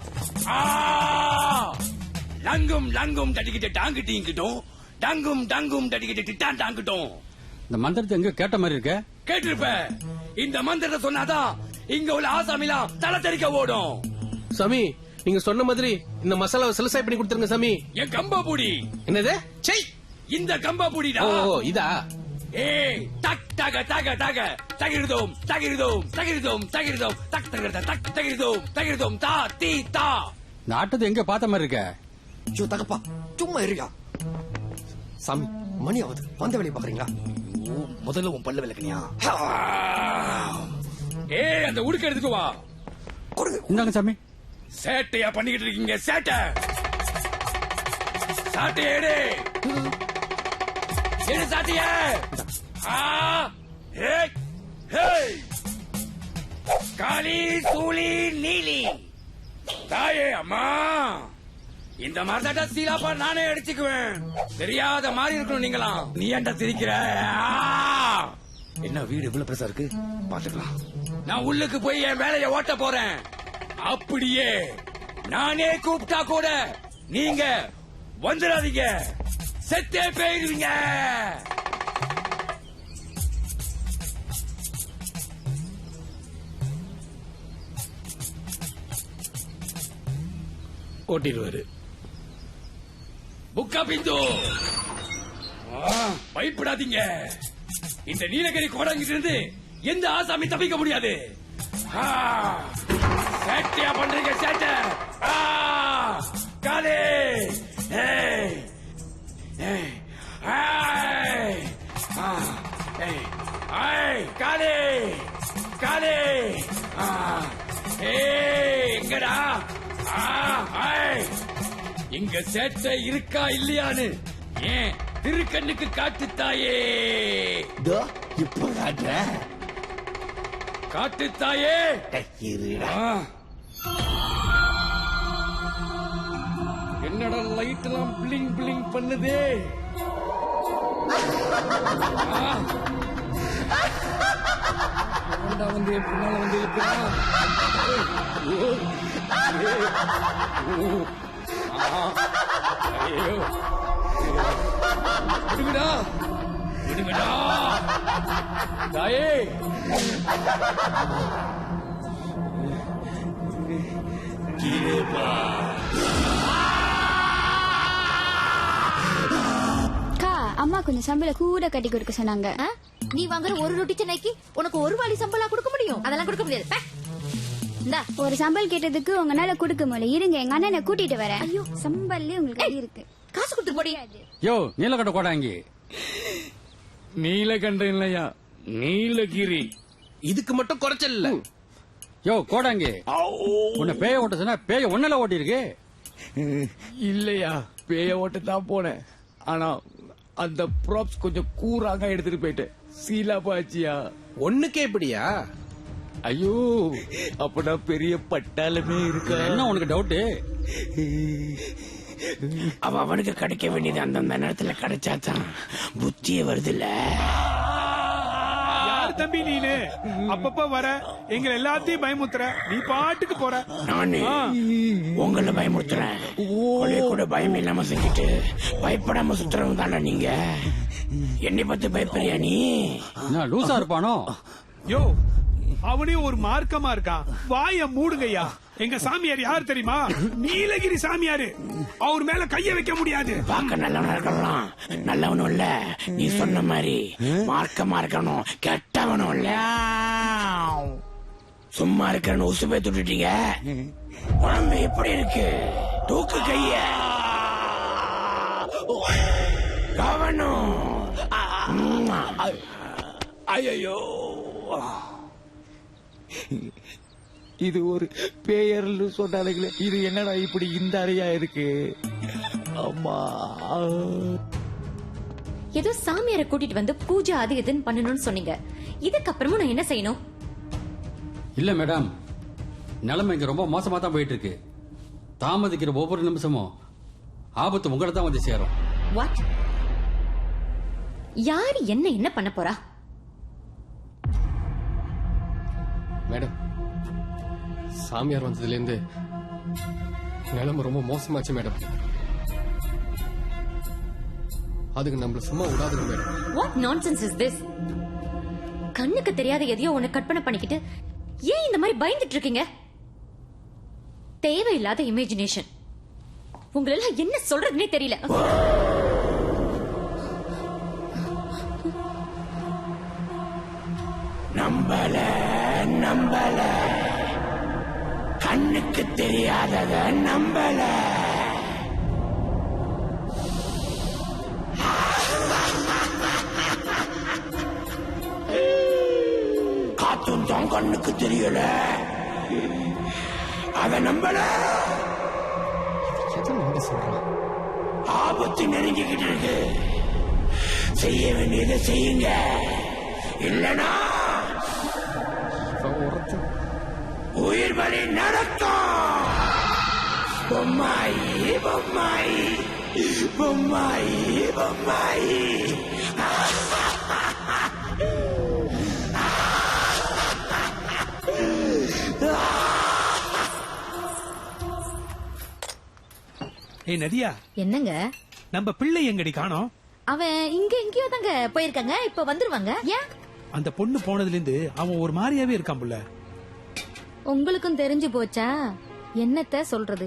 லங்கும் லங்கும் தட்டிக்கிட்டு டாங்கிட்டோம், டங்கும் டங்கும் தட்டிக்கிட்டு டிட்டான் டாங்கிட்டோம்.
இந்த மந்திரத்தை எங்க கேட்ட மாதிரி இருக்க?
கேட்டிருப்ப. இந்த மந்திரத்தை சொன்னாதான் இங்க உள்ள ஆசாமிலாம் தலை தெறிக்க ஓடும்.
சாமி, நீங்க சொன்ன மாதிரி இந்த மசாலாவை சிலசாய் பண்ணி கொடுத்துருங்க சாமி.
என் கம்பா பூடி.
என்னது? செய்.
இந்த கம்பா பூடிடா.
ஓ இதா?
ஏய் டக் டக டக டக தகிருதோம் தகிருதோம் தகிருதோம் தகிருதோம் டக் தகிருத டக் தகிருதோம் தகிருதோம் தா தீ தா.
இந்த ஆட்டத்தை எங்க பார்த்த மாதிரி இருக்க?
ஜோ தகப்பா, சும்மா இருயா. சாமி, மணி ஆகுது. வந்த வேலையை பாக்குறீங்களா? முதல்ல உன் பல்ல விளக்குனியா?
ஏய், அந்த உடுக்க எடுத்துட்டு வா.
இந்தாங்க சாமி.
சேட்டையா பண்ணிக்கிட்டு இருக்கீங்க? சேட்டை சாட்டைய எடு. எடு சாட்டைய. காளி சூளி நீலி தாயே அம்மா. இந்த மாதிரி சீலாப்பா நானே அடிச்சுக்குவேன். தெரியாத மாதிரி இருக்கணும் நீங்களாம். நீ ஏன்டா சிரிக்கிற?
என்ன வீடு இவ்வளவு பெருசா இருக்கு? பாத்துக்கலாம்.
நான் உள்ளுக்கு போய் என் வேலையை ஓட்ட போறேன். அப்படியே நானே கூப்பிட்டா கூட நீங்க வந்துடாதீங்க. செத்தே போயிடுவீங்க.
ஓட்டிடுவாரு.
புக்கா பிந்து, பயப்படாதீங்க. இந்த நீலகிரி கோடங்கிட்டு இருந்து எந்த ஆசாமி தப்பிக்க முடியாது. சேட்டையா பண்றீங்க சேட்டை. காலே காலே காலே எங்கடா? இங்க சேட்டை இருக்கா இல்லையான்னு ஏன் திருக்கண்ணுக்கு காட்டுத்தாயே.
இப்ப காட்டுற.
காட்டுத்தாயே. என்னடா லைட் எல்லாம் பிளிங் பிளிங் பண்ணுதே. வந்து பின்னால வந்து இருக்கிறான். விடுங்கடா விடுங்கடா தாயே.
அம்மா கொஞ்சம் சம்பளம் கூட கட்டி கொடுக்க சொன்னாங்க.
நீ வாங்குற ஒரு ரொட்டி சென்னைக்கு உனக்கு ஒரு வாளி சம்பளம் கொடுக்க முடியும்? அதெல்லாம் கொடுக்க முடியாது.
ஒரு சம்பல் கேட்டதுக்கு உங்களால கொடுக்க முடியல. இருங்க எங்க அண்ணனை கூட்டிட்டு வரேன். ஐயோ சம்பல்லே உங்களுக்கு இருக்கு.
காசு கொடுத்து முடியாது.
யோ நீலகண்ட கோடாங்கி.
நீலகண்டம் இல்லையா, நீலகிரி.
இதுக்கு மட்டும் குறைச்சல் இல்ல.
யோ கோடாங்கி, உன்னை பேய ஓட்ட சொன்னா பேய ஒன்னல ஓட்டி இருக்கு.
இல்லையா, பேய ஓட்ட தான் போனேன். ஆனா அந்த ப்ராப்ஸ் கொஞ்சம் கூறாங்க எடுத்துட்டு போயிட்டேன். சீலா பாச்சியா
ஒண்ணுக்கே எப்படியா?
ஐயோ அப்படா பெரிய பட்டாளமே இருக்கா?
என்ன உனக்கு டவுட்?
அவனுக்கு கிடைக்க வேண்டியது அந்தந்த நேரத்துல கிடைச்சாதான் புத்தியே வருது இல்ல.
தம்பி நீனு அப்பப்ப வர எங்க எல்லாத்தையும் பயமுத்துற, நீ பாட்டுக்கு போற.
நானு உங்களை பயமுறுத்துறேன். கூட பயம் இல்லாம செஞ்சுட்டு பயப்படாம சுத்துறவங்க தானே நீங்க. என்னை பத்தி பயப்படுறியா நீ?
லூசா இருப்பானோ?
யோ அவனையும் ஒரு மார்க்கமா இருக்கான். வாய மூடுங்கய்யா. எங்க சாமியார் யார் தெரியுமா? நீலகிரி சாமியாரு. அவர் மேல கைய வைக்க முடியாது.
பார்க்க நல்லவனா இருக்கலாம், நல்லவனும் இல்ல. நீ சொன்ன மாதிரி மார்க்கமா இருக்கணும், கெட்டவனும் இல்ல. சும்மா இருக்கணும் உசுப்பை துட்டுட்டீங்க. உடம்பு எப்படி இருக்கு? தூக்கு கைய. கவனம். ஐயோ இது ஒரு பேயர்னு சொன்னாங்களே, இது என்னடா இப்படி இந்த அறையா இருக்கு? அம்மா
ஏதோ சாமியாரை கூட்டிட்டு வந்து பூஜை அது இதுன்னு பண்ணணும்னு சொன்னீங்க. இதுக்கப்புறமும் நான் என்ன செய்யணும்?
இல்ல மேடம், நிலைமை இங்க ரொம்ப மோசமா தான் போயிட்டு இருக்கு. தாமதிக்கிற ஒவ்வொரு நிமிஷமும் ஆபத்து உங்களை தான் வந்து சேரும்.
வாட்? யாரு என்ன பண்ண போறா?
மேடம், சாமியார் வந்ததுல இருந்து நிலைமை ரொம்ப மோசமாச்சு மேடம். அதுக்கு நம்மள சும்மா விடாதுங்க madam.
What nonsense is this? கண்ணுக்கு தெரியாத எதையோ ஒண்ணு கற்பனை பண்ணிக்கிட்டு ஏன் இந்த மாதிரி பயந்துட்டு இருக்கீங்க? தேவையில்லாத இமேஜினேஷன். உங்களெல்லாம் என்ன சொல்றதுன்னே தெரியல.
நம்பல கண்ணுக்கு தெரியாதத நம்பல. காத்தும் தான் கண்ணுக்கு தெரியல, அத நம்பல. ஆபத்து நெருங்கிக்கிட்டு இருக்கு. செய்ய வேண்டியதை செய்யுங்க, இல்லனா உயிர் பலி நடக்கும். பொம்மாயி பொம்மாயி பொம்மாயி பொம்மாயி.
ஏய் நதியா,
என்னங்க
நம்ம பிள்ளை எங்கடி காணோம்?
அவன் இங்க எங்கேயோ தாங்க போயிருக்காங்க. இப்ப வந்துருவாங்க. ஏன்?
அந்த பொண்ணு போனதுல இருந்து அவன் ஒரு மாதிரியாவே இருக்கான் புள்ள.
உங்களுக்கும் தெரிஞ்சு போச்சா? என்னத்த சொல்றது,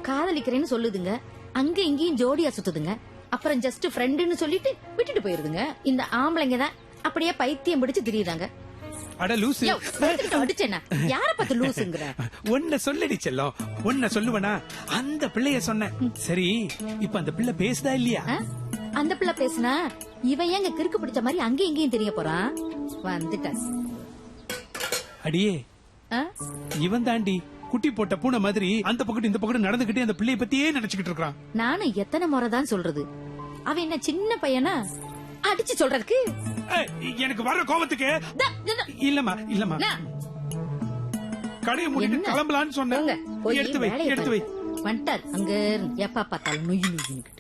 காதலிக்கிறேன்னு சொல்லுதுங்க, அங்க இங்கேயும் ஜோடியா சுத்துதுங்க, அப்புறம் ஜஸ்ட் ஃப்ரெண்டுன்னு சொல்லிட்டு விட்டுட்டு போயிருதுங்க. இந்த ஆம்பளைங்க தான் அப்படியே பைத்தியம் பிடிச்சு திரியுதாங்க.
அட லூசு,
அடிச்சேனா யார பார்த்து லூசுங்கற?
ஒன்ன சொல்லடி செல்லம், ஒன்ன சொல்லுவனா? அந்த பிள்ளைய சொன்னேன். சரி, இப்ப அந்த பிள்ளை பேசுதா இல்லையா?
அந்த பிள்ளை பேசுனா இவன் ஏங்க கிறுக்கு பிடிச்ச மாதிரி அங்கேயும் இங்கேயும் தெரிய போறான். வந்துட்டான்.
அடியே, இவன் தாண்டி குட்டி போட்ட பூனை மாதிரி அந்த பக்கத்து இந்த பக்கத்து நடந்துகிட்டே அந்த பிள்ளைய பத்தியே நினைச்சுக்கிட்டு இருக்கான்.
நானும் எத்தனை முறை தான் சொல்றது, அவன் என்ன சின்ன பையனா அடிச்சு சொல்றதுக்கு?
எனக்கு வர்ற கோபத்துக்கு இல்லம்மா இல்லம்மா, கடையை மூடிட்டு கிளம்பலான்னு சொன்ன. எடுத்து வை எடுத்து வை.
வந்துட்டார் அங்க இருந்து எப்ப பார்த்தாலும் நொய்யு நொய்யுன்னு.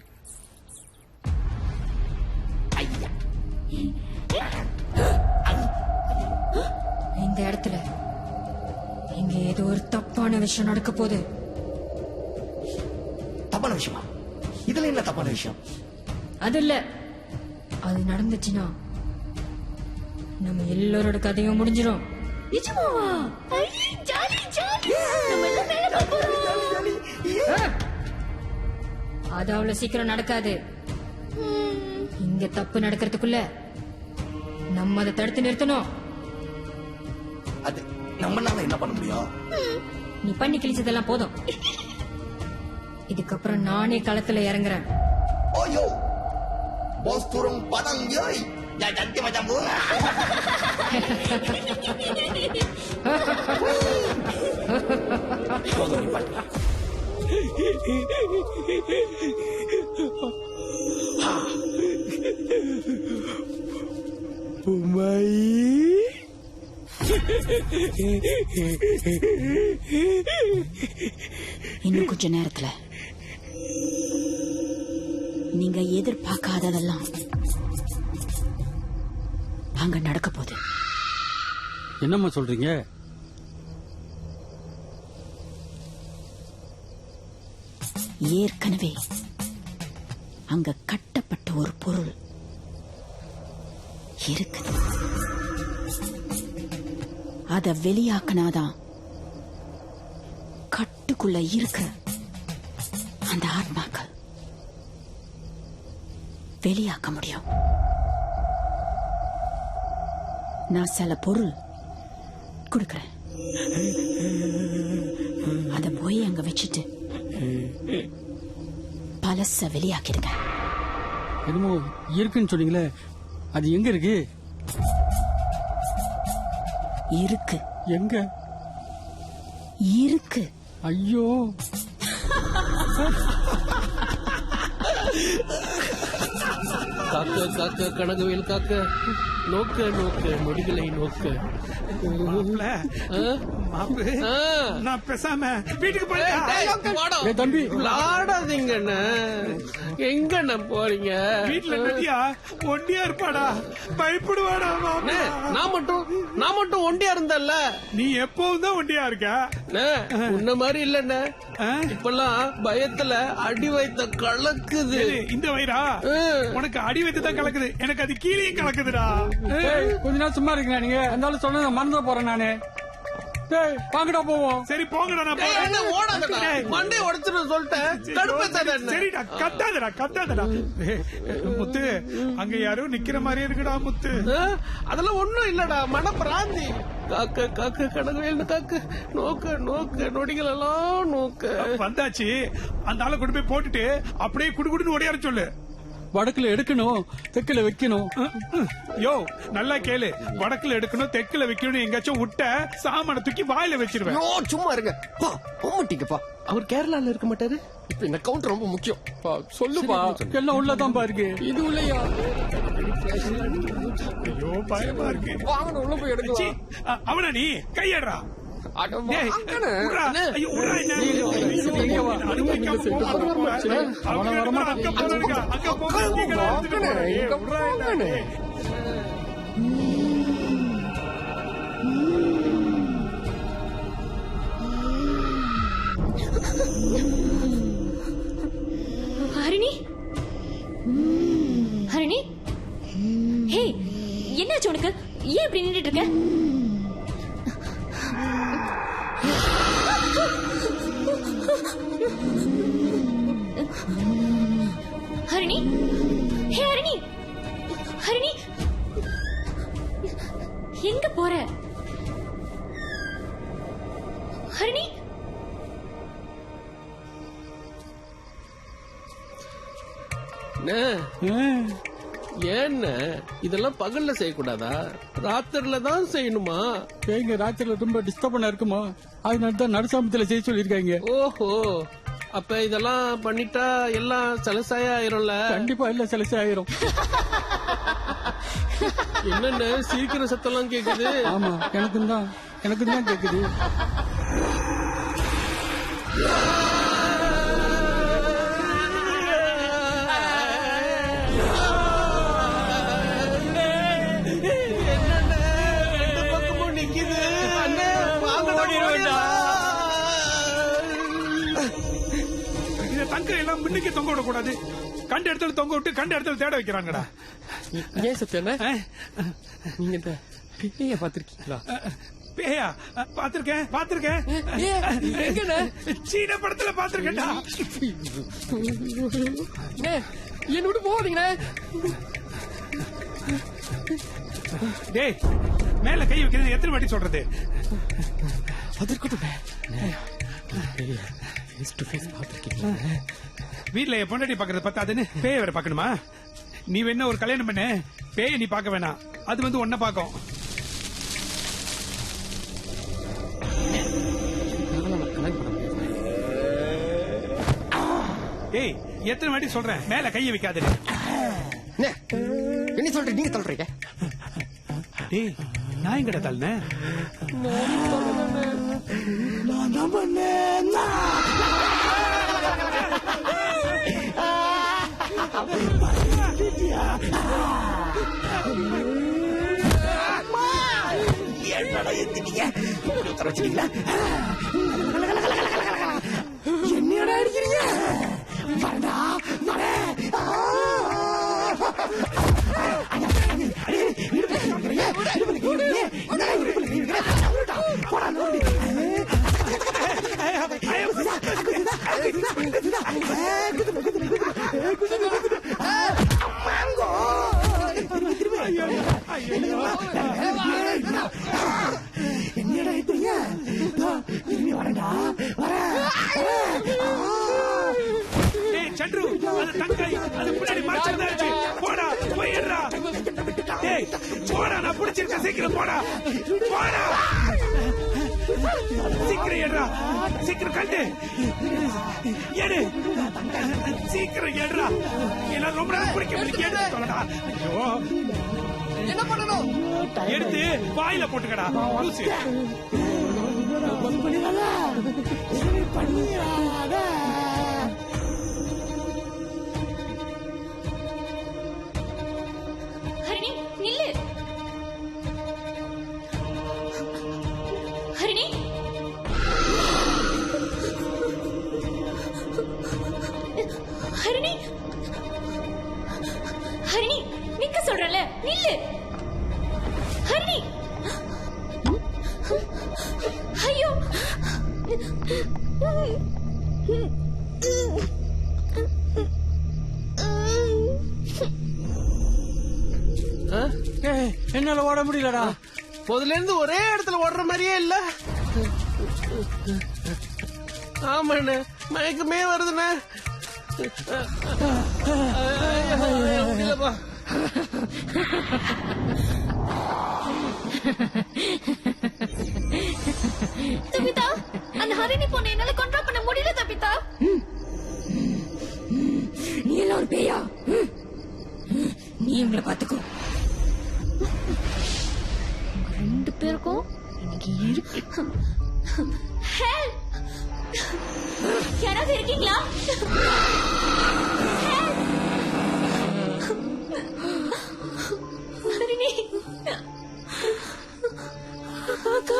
இந்த இடத்துல இங்க ஏதோ ஒரு தப்பான விஷயம் நடக்க போகுது.
தப்பான விஷயமா? இதுல என்ன தப்பான விஷயம்?
அது இல்ல, அது நடந்துச்சுன்னா நம்ம எல்லாரோட கதையும் முடிஞ்சிடும்.
நிஜமாவா? ஐ, ஜாலி ஜாலி. நம்ம எல்லாம் மேல போறோம்.
அது அவ்வளவு சீக்கிரம் நடக்காது. இங்க தப்பு நடக்கிறதுக்குள்ள நம்ம அதை தடுத்து நிறுத்தணும்.
அது நம்மளால என்ன பண்ண முடியும்?
நீ பண்ணி கிழிச்சதெல்லாம் போதும். இதுக்கப்புறம் நானே களத்துல இறங்குறேன்.
ஓயோ bos turun padang yoi dah cantik macam bunga.
இன்னும் கொஞ்ச நேரத்துல நீங்க எதிர்பார்க்காததெல்லாம் அங்க நடக்க போகுது.
என்னம்மா சொல்றீங்க?
ஏற்கனவே அங்க கட்டப்பட்ட ஒரு பொருள் இருக்குது. அத வெளியாக்கினாதான் கட்டுக்குள்ள இருக்கிற அந்த ஆத்மாக்கள் வெளியாக்க முடியும். நான் சில பொருள் கொடுக்கறேன். அத போய் அங்க வச்சுட்டு பழச வெளியாக்கிடுங்க.
என்னமோ இருக்குன்னு சொன்னீங்களே, அது எங்க இருக்கு?
இருக்கு.
எங்க
இருக்கு?
ஐயோ,
காக்க காக்க கனகவேல் காக்க, நோக்க நோக்க நொடிகளை நோக்க.
நான் பேசாம வீட்டுக்கு போயிட்டேன்.
தம்பி விளாடாதீங்கண்ண. எங்கண்ண போறீங்க?
வீட்டுல நதியா ஒண்டியா இருப்பாடா, பயப்படுவாடா.
நான் மட்டும் ஒண்டியா இருந்தல்ல.
நீ எப்பவும் தான் ஒண்டியா இருக்க.
உன்ன மாதிரி இல்லண்ண. இப்பெல்லாம் பயத்துல அடி வைத்த கலக்குது.
இந்த வயிறா உனக்கு அடி வைத்து தான் கலக்குது, எனக்கு அது கீழே கலக்குதுடா.
கொஞ்ச நாள் சும்மா இருக்கீங்க நீங்க. அந்த சொன்ன மறந்து போறேன் நானு. வாங்கடா போவோம்.
சரி போங்கடா.
மண்டே உடைச்சிட்டு சொல்லிட்டேன்.
சரிடா, கத்தாதடா. முத்து, அங்க யாரும் நிக்கிற மாதிரியே இருக்குடா முத்து.
அதெல்லாம் ஒண்ணும் இல்லடா, மன பிராந்தி. காக்க காக்க கடவுள் காக்க, நோக்க நோக்க நொடிகள் எல்லாம் நோக்க.
வந்தாச்சு, அந்த ஆளை கொண்டு போய் போட்டுட்டு அப்படியே குடுகுடுன்னு ஓடியார சொல்லு.
வடக்குல எடுக்கணும், தெக்குல வைக்கணும்.
யோ நல்லா கேளு, வடக்குல எடுக்கணும், தெக்குல வைக்கணும். எங்காச்சும் விட்ட சாமான தூக்கி வாயில வச்சிருவேன்.
சும்மா இருங்க போமாட்டீங்கப்பா. அவர் கேரளால இருக்க மாட்டாரு. இப்ப இந்த கவுண்ட் ரொம்ப முக்கியம்.
சொல்லுப்பா, எல்லாம் உள்ளதான் பாருங்க.
இது உள்ளயா?
ஐயோ பயமா இருக்கு.
வாங்க உள்ள போய் எடுக்கலாம்.
அவனா நீ கையடுறா.
ஹரிணி, ஹரிணி, ஹே, என்னாச்சு உனக்கு? ஏன் இப்படி நின்றுட்டு இருக்க? ஹரிணி, ஹே ஹரிணி, ஹரிணி, எங்க போற? ஹரிணி,
ஏன்ன இதெல்லாம் பகல்ல செய்யக்கூடாதா? ராத்திரில தான் செய்யணுமா?
எங்க ராத்திரில ரொம்ப டிஸ்டர்ப் பண்ண இருக்குமா? அதனால தான் நடுசாமத்துல செய்ய சொல்லிருக்காங்க.
ஓஹோ, அப்ப இதெல்லாம் பண்ணிட்டா எல்லாம் சலசாய ஆயிரும்ல?
கண்டிப்பா எல்லாம் சலசாய ஆயிரும்.
என்னென்ன சீக்கிரம் சத்தம்லாம் கேக்குது?
ஆமா, எனக்கு தான் கேக்குது.
ஓடிடுவேன்டா.
இத தங்க எல்லாம் முன்னுக்கு தொங்க விடக்கூடாது. கண்ட இடத்துல தொங்க விட்டு கண்ட இடத்துல தேட வைக்கிறாங்கடா.
ஏன் சத்தியண்ண நீங்க இந்த பேய பாத்திருக்கீங்களா?
பேயா? பாத்திருக்கேன். சீன படத்துல பாத்திருக்கேன்டா.
என்னோட போவாதீங்கண்ணே.
டேய், மேல கை வைக்கிறது எத்தனை வாட்டி சொல்றது? வீட்டுல என் பொண்டாட்டி பாக்குறது பத்தாதுன்னு பேய வேற பாக்கணுமா? நீ வேணா ஒரு கல்யாணம் பண்ண, பேய நீ பாக்க வேணாம், அது வந்து ஒன்ன பாக்கும். ஏய், எத்தனை வாட்டி சொல்றேன் மேல கைய வைக்காது.
என்ன சொல்றீங்க? நீங்க சொல்றீங்க.
டேய், நான் எங்கடா தள்ளன?
நான் தான் பண்ணேன். என்னடா எத்திட்டீங்க? வச்சுட்டீங்களா? என்னடா அடிக்கிறீங்க? வரடா வர. என்னடா எத்தீங்க? திரும்பி வரடா வர.
சந்துரு, அது தங்கை, அது முன்னாடி மறைச்சிருந்தாச்சு. போடா, போயிடுறா. டேய், போடா, நான் பிடிச்சிருக்கேன். சீக்கிரம் போடா. சீக்கிரம் ஏடுறா. சீக்கிரம் கண்டு ஏடு. சீக்கிரம் ஏடுறா. எல்லாம் ரொம்ப நேரம் பிடிக்க முடியல. ஐயோ,
என்ன பண்ணணும்?
எடுத்து வாயில போட்டுக்கடா. லூசு.
ஹரிணி நில்லு. ஹரிணி ஹரிணி ஹரிணி நிக்க சொல்றல, நில்லு. ஹரிணி ஐயோ.
என்னால ஓட முடியலடா.
முதல்ல இருந்து ஒரே இடத்துல ஓடுற மாதிரியே இல்ல. ஆமாண்ணே, மயக்கமே வருதுண்ணே. முடியலப்பா.
தபிதா, அந்த ஹரிணி பொண்ணை என்னால கண்ட்ரோல் பண்ண முடியல தபிதா.
நீ எல்லாம் ஒரு பேயா? நீ எங்களை பாத்துக்கோ.
ரெண்டு பேருக்கும் இன்னைக்கு இருக்கு. ஹெல்ப்! யாராவது இருக்கீங்களா? ஹரிணி அக்கா,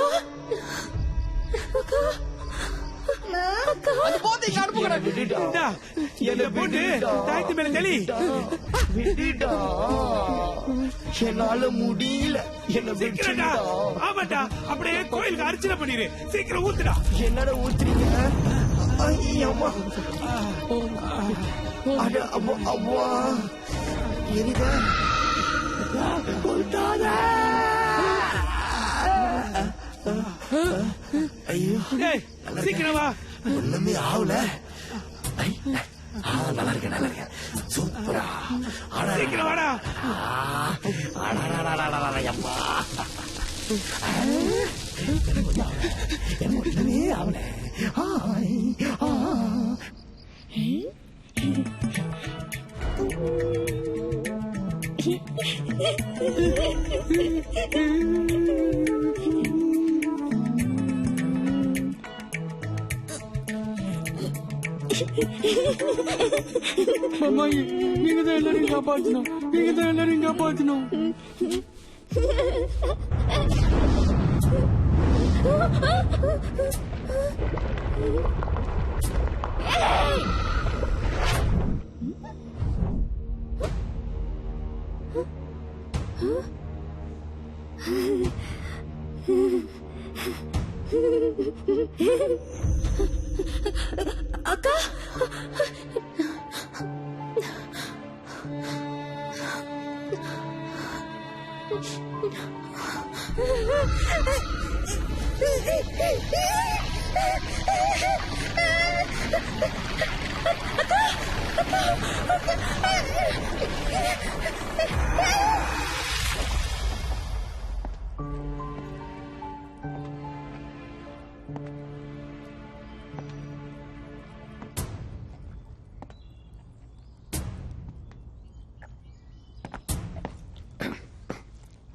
அக்கா,
அது போட்டு இங்க அனுப்புங்கடா.
என்ன போட்டு தாய்த்து மேல தெளி.
என்னால முடியல. என்ன
சீக்கிரம்டா. ஆமாட்டா, அப்படியே கோயிலுக்கு அர்ச்சனை பண்ணிரு. சீக்கிரம் ஊத்துடா.
என்னடா ஊத்துறீங்க? ஐயம்மா. அட அம்மா அம்மா. எரிதா. கொல்டாத. ஐயோ.
ஏய், சீக்கிரம் வா.
ஒண்ணுமே ஆகல. நல்லா இருக்கேன். சூப்பரா.
சீக்கிரம் வாடா.
அம்மா. ஒண்ணுமே ஆகல.
அம்மா, நீங்க தான் எல்லாரையும் காப்பாற்றணும். நீங்க தான் எல்லாரையும் காப்பாற்றணும்.
அக்கா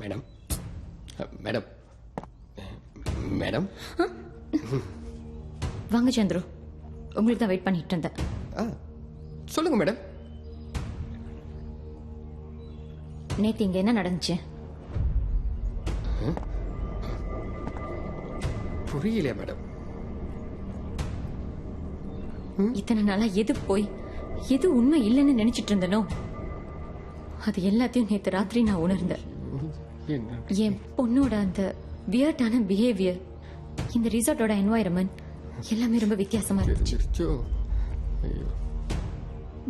மேடம் மேடம் மேடம்
வாங்க சந்துரு, உங்களுக்கு தான் வெயிட் பண்ணிட்டு இருந்தேன்.
சொல்லுங்க மேடம்.
நேத்து இங்க என்ன நடந்துச்சு?
புரியலையா மேடம்?
இத்தனை நாளா எது போய் எது உண்மை இல்லைன்னு நினைச்சிட்டு இருந்தனோ அது எல்லாத்தையும் நேத்து ராத்திரி நான் உணர்ந்தேன். என் பொண்ணோட அந்த வியர்டான பிஹேவியர், இந்த ரிசார்ட்டோட என்வாயரன்மெண்ட் எல்லாமே ரொம்ப வித்தியாசமா இருந்துச்சு.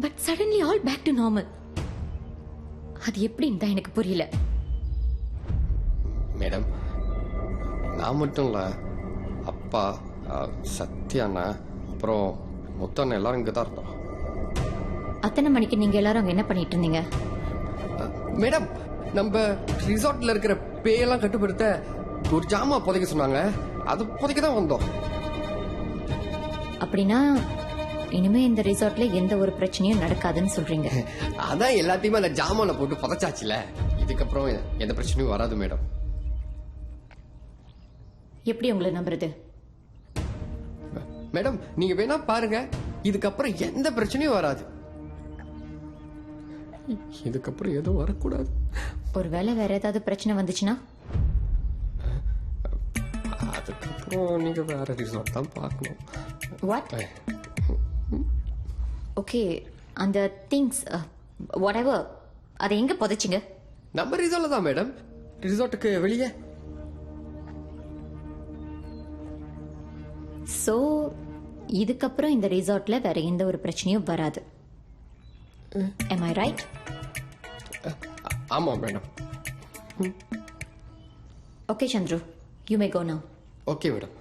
But suddenly all back to normal. அது எப்படின்னு தான் எனக்கு புரியல.
மேடம், நான் மட்டும் இல்ல, அப்பா, சத்யாண்ணா, அப்புறம் முத்தண்ணா எல்லாரும் இங்க தான் இருந்தோம்.
அத்தனை மணிக்கு நீங்க எல்லாரும் அங்க என்ன பண்ணிட்டு இருந்தீங்க?
மேடம், நம்ம ரிசார்ட்ல இருக்கிற பேயெல்லாம் கட்டுப்படுத்த ஒரு ஜாமா புதைக்க சொன்னாங்க. அது புதைக்க தான் வந்தோம்.
அப்படின்னா இனிமே இந்த ரிசார்ட்ல எந்த ஒரு பிரச்சனையும் நடக்காதுன்னு சொல்றீங்க?
அதான் எல்லாத்தையுமே அந்த ஜாமான்ல போட்டு புதைச்சாச்சுல, இதுக்கப்புறம் எந்த பிரச்சனையும் வராது மேடம்.
எப்படி உங்களை நம்புறது?
மேடம், நீங்க வேணா பாருங்க, இதுக்கப்புறம் எந்த பிரச்சனையும் வராது. இதுக்கப்புறம் எதுவும் வரக்கூடாது.
ஒருவேளை வேற ஏதாவது பிரச்சனை வந்துச்சுன்னா
அதுக்கப்புறம் நீங்க வேற ரிசார்ட் தான் பார்க்கணும்.
வாட்? ஓகே, அந்த திங்ஸ் whatever அதை எங்க புதைச்சிங்க?
நம்ம ரிசார்ட்ல தான் மேடம், ரிசார்ட்டுக்கு வெளியே.
சோ இதுக்கப்புறம் இந்த ரிசார்ட்ல வேற எந்த ஒரு பிரச்சனையும் வராது. Am I right?
ஆமா madam.
Okay, Chandru, you may go now.
Okay madam.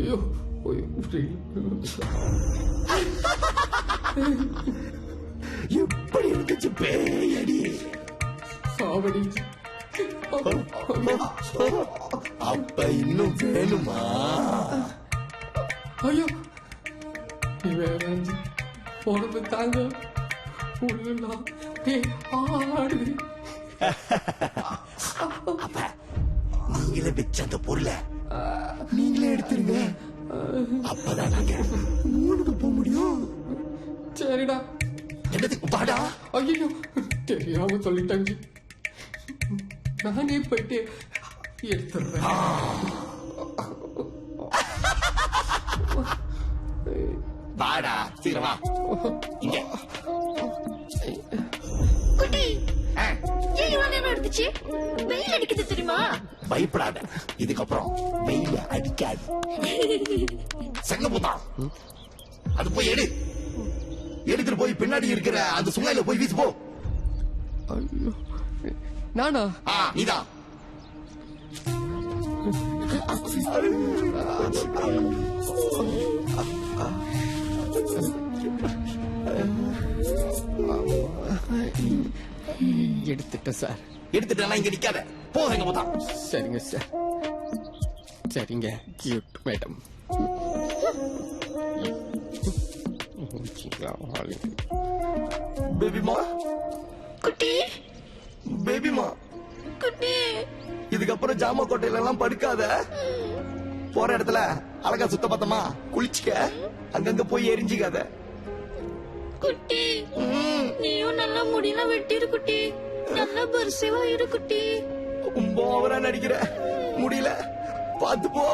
ஐயோ
எப்படி இருந்துச்சு பேயடி?
சாவடி.
அப்ப இன்னும் வேணுமா?
ஐயோ, நீ வேற உடம்பு தாங்க உள்ளலாம் ஆடுது.
அப்ப நீங்களே வச்ச அந்த பொருளை நீங்களே எடுத்துருங்க. அப்பதான் நாங்க ஊருக்கு போக முடியும்.
சரிடா.
என்னதுக்கு பாடா?
ஐயோ, தெரியாம சொல்லிட்டாங்க. நானே போயிட்டு எடுத்துடுறேன்.
பாடா, சீக்கிரமா இங்க.
குட்டி, ஏன் இவ்வளவு நேரம் எடுத்துச்சு? வெயில் அடிக்குது தெரியுமா?
பயப்படாத, இதுக்கப்புறம் வெயில அடிக்காது. செங்கப்புதான், அது போய் எடுத்துட்டு போய் பின்னாடி இருக்கிற அந்த சுங்கையில போய் வீசு போ.
நானா?
நீதான்.
எடுத்துட்டேன் சார்.
எடுத்துட்டா இங்க நிக்காத, போ செங்கப்புதான்.
சரிங்க சார். சரிங்க கியூட் மேடம்.
பேபிமா குட்டி, பேபிமா குட்டி, இதுக்கப்புறம் ஜாம கோட்டையில எல்லாம் படுக்காத. போற இடத்துல அழகா சுத்த பத்தமா குளிச்சுக்க, அங்கங்க போய் எரிஞ்சிக்காத.
குட்டி நீயும் நல்லா முடியல வெட்டிரு குட்டி, நல்லா பரிசேவா இரு குட்டி.
ரொம்ப ஓவரா நடிக்கிற, முடியல, பாத்து போ.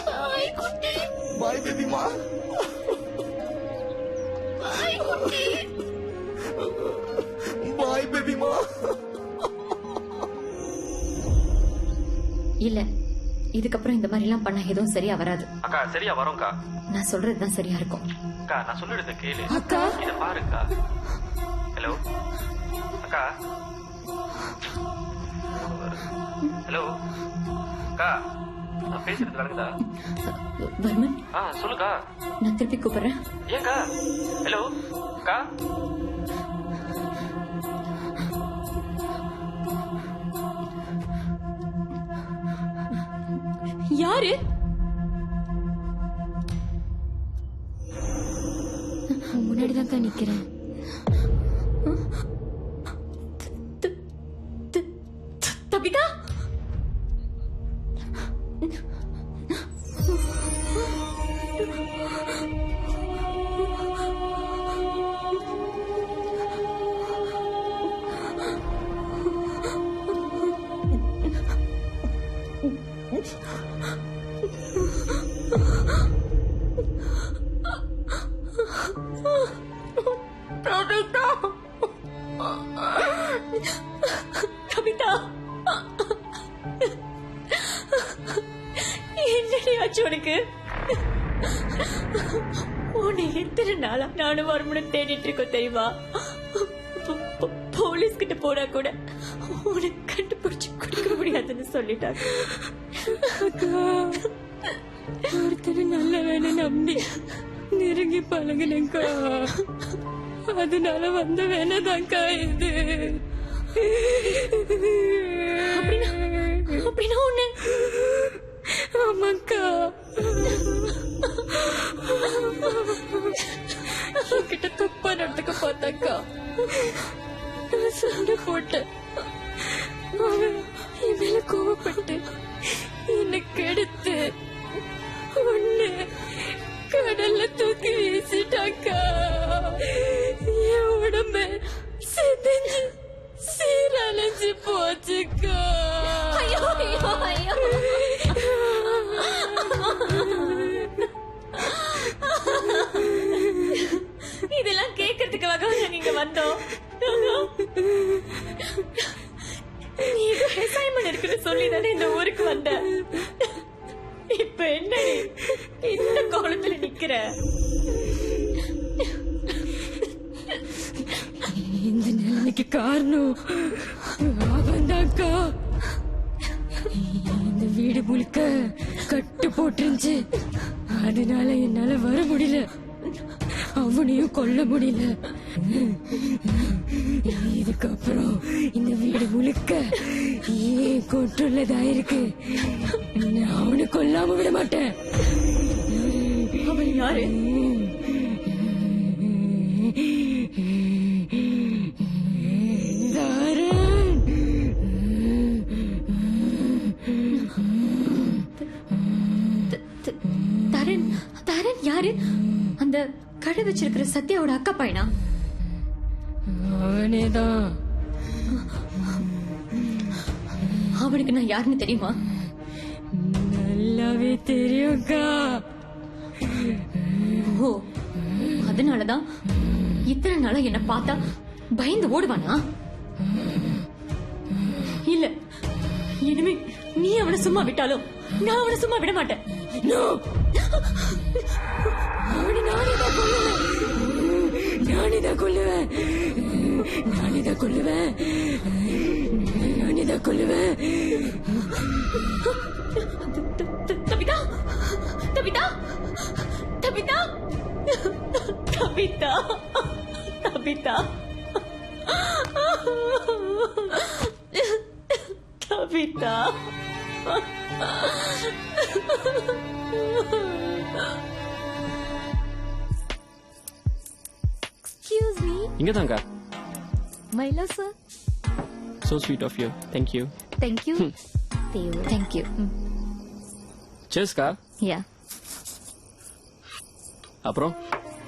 பாய் குட்டி,
பாய் பேபிமா.
பாய் குட்டி,
பாய் பேபிமா.
இல்ல, இதுக்கப்புறம் இந்த மாதிரி எல்லாம் பண்ண எதுவும் சரியா வராது.
அக்கா சரியா வரோம்க்கா.
நான் சொல்றதுதான் சரியா இருக்கும்.
அக்கா நான் சொல்லிடுத கேளு.
அக்கா
இத பாருக்கா. ஹலோ அக்கா. ஹலோ அக்கா, நான் பேசுறது நடக்குதா?
வர்மன்,
சொல்லுக்கா.
நான் திருப்பி கூப்பிடுறேன்.
ஏங்கா? ஹலோ அக்கா.
யாரு? முன்னாடிதான் நிக்கிறேன். தபிதா, கவிதா, என்னடி ஆச்சு உனக்கு? உன்னை எத்தனை நாளா நானும் வருமானம் தேடிட்டு இருக்கோம் தெரியுமா? போலீஸ் கிட்ட போனா கூட உன்னை கண்டுபிடிச்சு குடிக்க முடியாதுன்னு சொல்லிட்டாங்க. ஒருத்தர் நல்ல வேலை நம்பி நெருங்கி பழகுனேக்கா, அதனால வந்த வேலைதான்க்கா இது. அப்படின்னா ஒண்ணு. ஆமாக்கா, என்கிட்ட தப்பா நடந்துக்க பார்த்தாக்கா, சண்டை போட்டேன். அவன் என் மேல கோவப்பட்டு என்னை கெடுத்து ஒண்ணு கடல்ல தூக்கி வீசிட்டாக்கா. என் உடம்பு செதஞ்சு சீரழிஞ்சு போச்சுக்கா. இதெல்லாம் கேட்கறதுக்காக நீங்க வந்தோம். நீ ஏதோ அசைன்மெண்ட் இருக்குன்னு சொல்லி தானே இந்த ஊருக்கு வந்த. இப்ப என்ன இந்த கோலத்துல நிக்கிற? இந்த நிலைமைக்கு காரணம் அவன்தாக்கா. இந்த வீடு முழுக்க கட்டு போட்டுருந்துச்சு, அதனால என்னால வர முடியல, அவனையும் கொல்ல முடியல. இதுக்கப்புறம் இந்த வீடு முழுக்க ஏன் கொண்டுள்ளதா இருக்கு. நான் அவனை கொல்லாம விட மாட்டேன். அவன் யாரு? தரன். தரன் யாரு? அந்த கடை வச்சிருக்கிற சத்யாவோட அக்கா பையனா? அவனேதான். அவனுக்கு நான் யாருன்னு தெரியுமா? நல்லாவே தெரியும்க்கா. ஓ, அதனாலதான் இத்தனை நாளா என்ன பார்த்தா பயந்து ஓடுவானா? இல்ல, இனிமே நீ அவனை சும்மா விட்டாலும் நான் அவனை சும்மா விட மாட்டேன். அவனை நானேதான் கொல்லுவேன். Tabitha, Tabitha, Tabitha, Tabitha, Tabitha, Tabitha.
இங்கதாங்க.
My love sir.
So sweet of you. Thank you.
Thank you.
Thank you.
Cheers கா.
Yeah.
அப்புறம்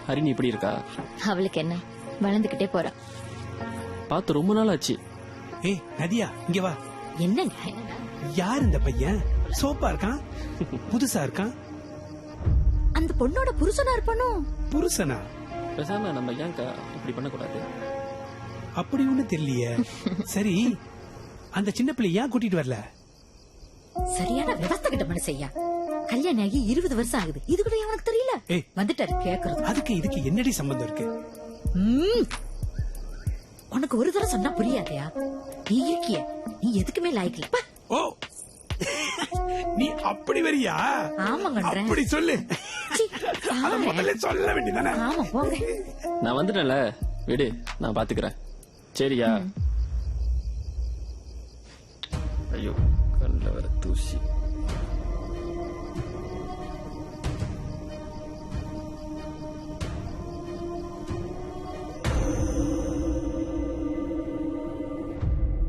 ஹரிணி இப்படி இருக்கா?
அவளுக்கு என்ன, வளர்ந்துகிட்டே போறா.
பார்த்து ரொம்ப நாள் ஆச்சு.
ஏய் நதியா, இங்க வா.
என்னங்க?
யார் இந்த பையன்? சோப்பா இருக்கான், புதுசா இருக்கான்.
அந்த பொண்ணோட புருஷனா இருப்பானோ?
புருஷனா?
பேசாம நம்ம ஏன்க்கா இப்படி பண்ணக்கூடாது?
அப்படி ஒண்ணு தெரியலையே. சரி, அந்த சின்ன பிள்ளை ஏன் கூட்டிட்டு வரல?
சரியான விவஸ்த கிட்ட மனுஷையா. கல்யாணம் ஆகி 20 வருஷம் ஆகுது, இது கூட அவனுக்கு தெரியல. வந்துட்டாரு கேக்குறது.
அதுக்கு இதுக்கு என்னடி சம்பந்தம் இருக்கு?
உனக்கு ஒரு தடவை சொன்னா புரியாதையா? நீ இருக்கிய, நீ எதுக்குமே லாய்க்கல.
ஓ, நீ அப்படி வரியா?
ஆமாங்க.
அப்படி சொல்லு. அத முதல்ல சொல்ல வேண்டியதானே?
ஆமா போங்க.
நான் வந்துட்டேன்ல, விடு, நான் பாத்துக்கிறேன். சரியா? ஐயோ, கண்ணில் வர தூசி.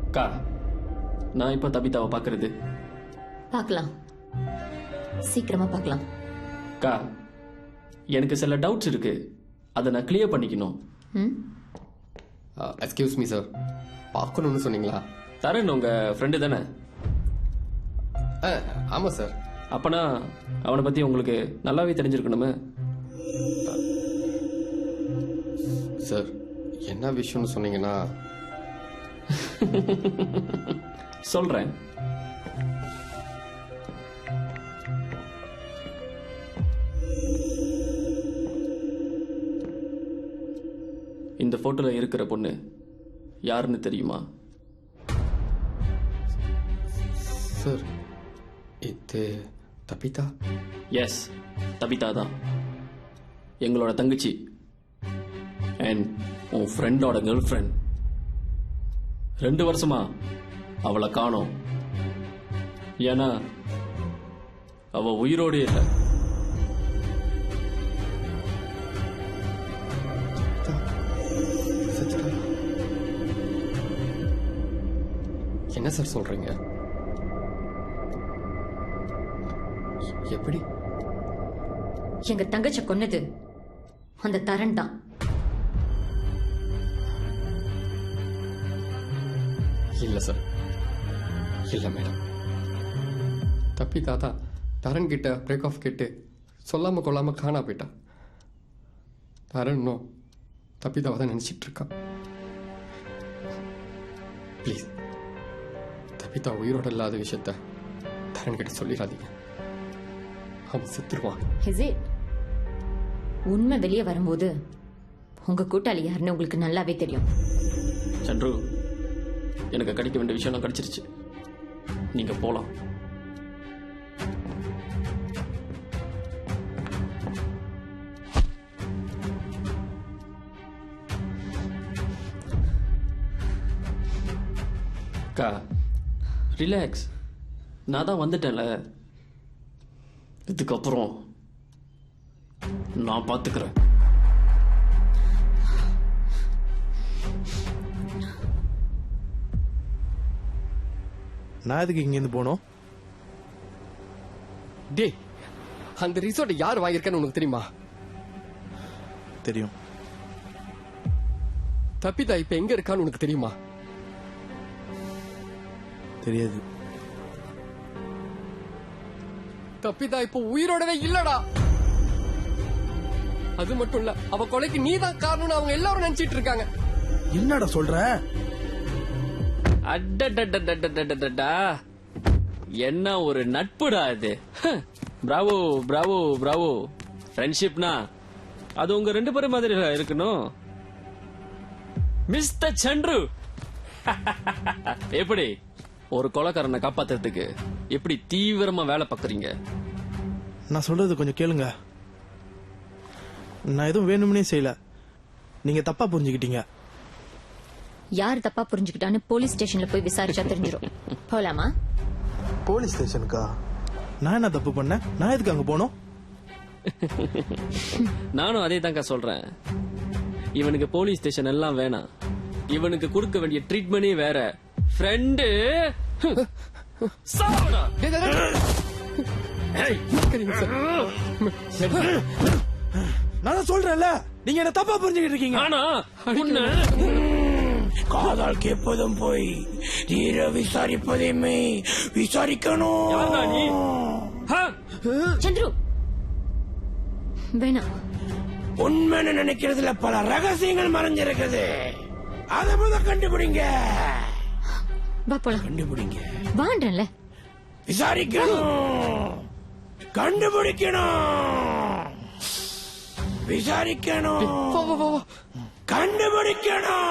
அக்கா, நான் இப்ப தபிதாவை பாக்குறது.
பார்க்கலாம், சீக்கிரமா பார்க்கலாம்.
அக்கா, எனக்கு சில டவுட்ஸ் இருக்கு, அதை நான் கிளியர் பண்ணிக்கணும்.
எக்ஸ்கியூஸ் மீ சார், பார்க்கணும்னு சொன்னீங்களா?
தரேன், உங்க ஃப்ரெண்டு தானே?
ஆமா சார்.
அப்பனா அவனை பத்தி உங்களுக்கு நல்லாவே தெரிஞ்சிருக்கணுமே.
சார், என்ன விஷயம்னு சொன்னீங்கன்னா
சொல்றேன். இந்த போட்டோல இருக்கிற பொண்ணு யாருன்னு தெரியுமா?
சார், இது தபிதா?
எஸ், தபிதா தான். எங்களோட தங்கச்சி அண்ட் உன் ஃப்ரெண்டோட கேர்ள் ஃப்ரெண்ட். 2 வருஷமா அவளை காணோம். ஏன்னா அவ உயிரோடு இல்லை.
என்ன சார் சொல்றீங்க? எப்படி?
எங்க தங்கச்ச கொன்னது அந்த தரன் தான்.
இல்ல சார், இல்ல மேடம். தப்பிதா தான் தரன் கிட்ட பிரேக் ஆஃப் கேட்டு சொல்லாம கொள்ளாம காணா போயிட்டா. தரன் இன்னும் தப்பிதாவை தான் நினைச்சிட்டு இருக்கான். ப்ளீஸ், தப்பிதா உயிரோட இல்லாத விஷயத்த தரன் கிட்ட சொல்லிடாதீங்க. அவன் செத்துருவான்.
உண்மை வெளியே வரும்போது உங்க கூட்டாளி யாருன்னு உங்களுக்கு நல்லாவே தெரியும்.
சந்துரு, எனக்கு கிடைக்க வேண்டிய விஷயம் கிடைச்சிருச்சு. நீங்க போலாம். அக்கா, ரிலாக்ஸ். நான் தான் வந்துட்டேன்ல, இதுக்கப்புறம் நான் பாத்துக்கிறேன்.
நான் எதுக்கு இங்கேருந்து போனோம்?
டே, அந்த ரிசோர்ட் யார் வாங்கியிருக்கான்னு உனக்கு தெரியுமா?
தெரியும்.
தப்பிதா இப்ப எங்க இருக்கான்னு உனக்கு தெரியுமா?
தெரியாது.
தப்பிதா இப்போ உயிரோடவே இல்லடா. அது மட்டும் இல்ல, அவ கொலைக்கு நீதான் காரணம்னு அவங்க எல்லாரும் நினைச்சிட்டு இருக்காங்க.
என்னடா சொல்ற?
அடடடடடடடடா, என்ன ஒரு நட்புடா இது. Bravo Bravo Bravo. ஃப்ரெண்ட்ஷிப்னா அது உங்க 2 பேரும் மாதிரி இருக்கணும். மிஸ்டர் சந்துரு, எப்படி ஒரு கொலைக்காரனை காப்பாத்துறதுக்கு எப்படி தீவிரமா வேலை பார்க்கறீங்க?
நான் சொல்றது கொஞ்சம் கேளுங்க. நான் எதுவும் வேணும்னே செய்யல, நீங்க தப்பா புரிஞ்சுக்கிட்டீங்க.
யார் தப்பா புரிஞ்சுக்கிட்டான்னு போலீஸ் ஸ்டேஷன்ல போய் விசாரிச்சா தெரிஞ்சிடும். போலாமா?
போலீஸ் ஸ்டேஷனுக்கா? நான் என்ன தப்பு பண்ணேன்? நான் எதுக்கு அங்க போனோம்?
நானும் அதே தாங்க சொல்றேன். இவனுக்கு போலீஸ் ஸ்டேஷன் எல்லாம் வேணாம். இவனுக்கு கொடுக்க வேண்டிய ட்ரீட்மெண்டே வேற. ஃப்ரெண்டு சாவடா.
நான் சொல்றேன்ல, நீங்க என்ன தப்பா புரிஞ்சுக்கிட்டு இருக்கீங்க.
ஆனா
காதால் கேட்பதும் போய் தீர விசாரிப்பதையுமே விசாரிக்கணும்.
சந்துரு வேணாம்.
உண்மைன்னு நினைக்கிறதுல பல ரகசியங்கள் மறைஞ்சிருக்குது. அதை முதல் கண்டுபிடிங்க. கண்டுபிடிங்க.
வாண்டல
விசாரிக்கணும், கண்டுபிடிக்கணும், விசாரிக்கணும், கண்டுபிடிக்கணும்.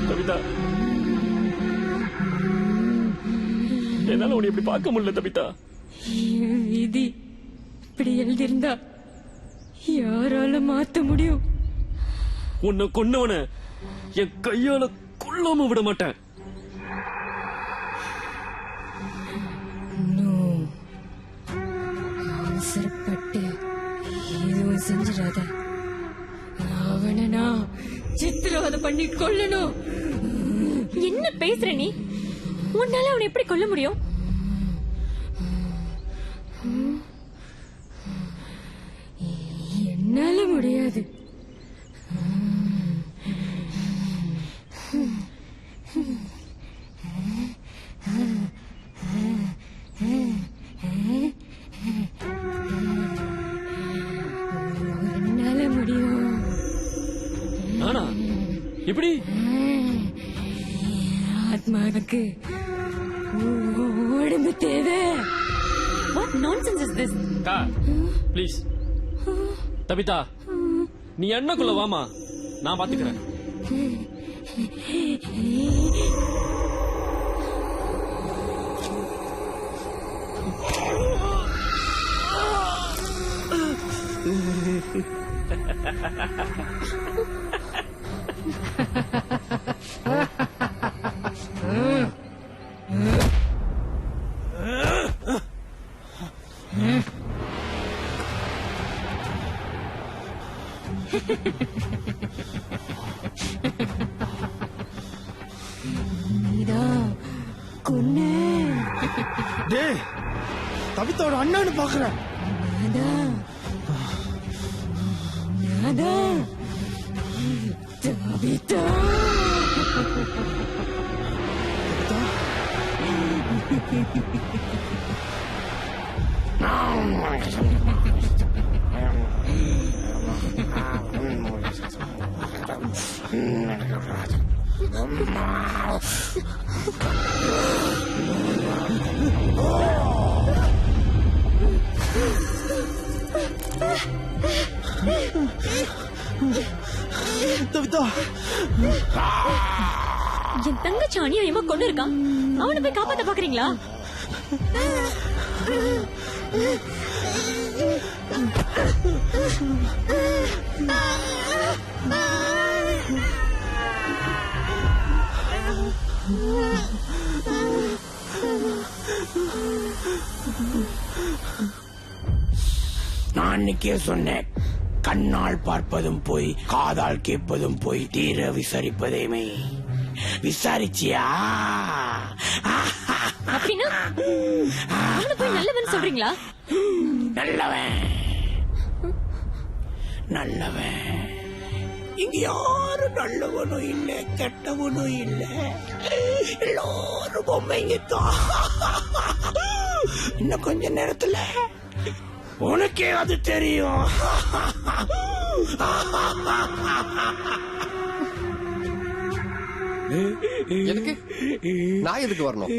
தபிதா, என்னால உன்னை இப்படி பார்க்க முடியல தபிதா.
விதி இப்படி எழுதியிருந்தா யாரால மாத்த முடியும்?
உன்னை கொன்னவன என் கையால கொல்லாம விட மாட்டேன்.
அவசரப்பட்டு எதுவும் செஞ்சிடாத. அவனை நான் சித்திரவதை பண்ணி கொல்லணும்.
என்ன பேசுற நீ? உன்னால அவனை எப்படி கொல்ல முடியும்?
என்னால முடியாது. என்னால முடியும்.
நானா? இப்படி
ஆத்மாவுக்கு உடம்பு தேவை.
What nonsense is this?
Please Tabitha, நீ என்னக்குள்ள வாமா, நான் பாத்துக்கிறேன்.
நீதான் கொன்னே.
டேய், தபிதாவோட அண்ணான்னு பாக்குறேன்.
தபிதா
தபிதா,
என் தங்கச்சி அநியாயமா கொண்டு இருக்கான். அவனை போய் காப்பாத்த பாக்குறீங்களா?
நான் அன்னைக்கே சொன்னேன், கண்ணால் பார்ப்பதும் போய் காதால் கேட்பதும் போய் தீர விசாரிப்பதையுமே. விசாரிச்சியா?
அப்படின்னா அவனை போய் நல்லவன் சொல்றீங்களா?
நல்லவன் நல்லவன் இங்க யாரும் நல்லவனும் இல்ல, கெட்டவனும் இல்ல, எல்லாரும் பொம்மைங்க தான். இன்னும் கொஞ்ச நேரத்துல உனக்கே அது தெரியும்.
எதுக்கு? நான் எதுக்கு வரணும்?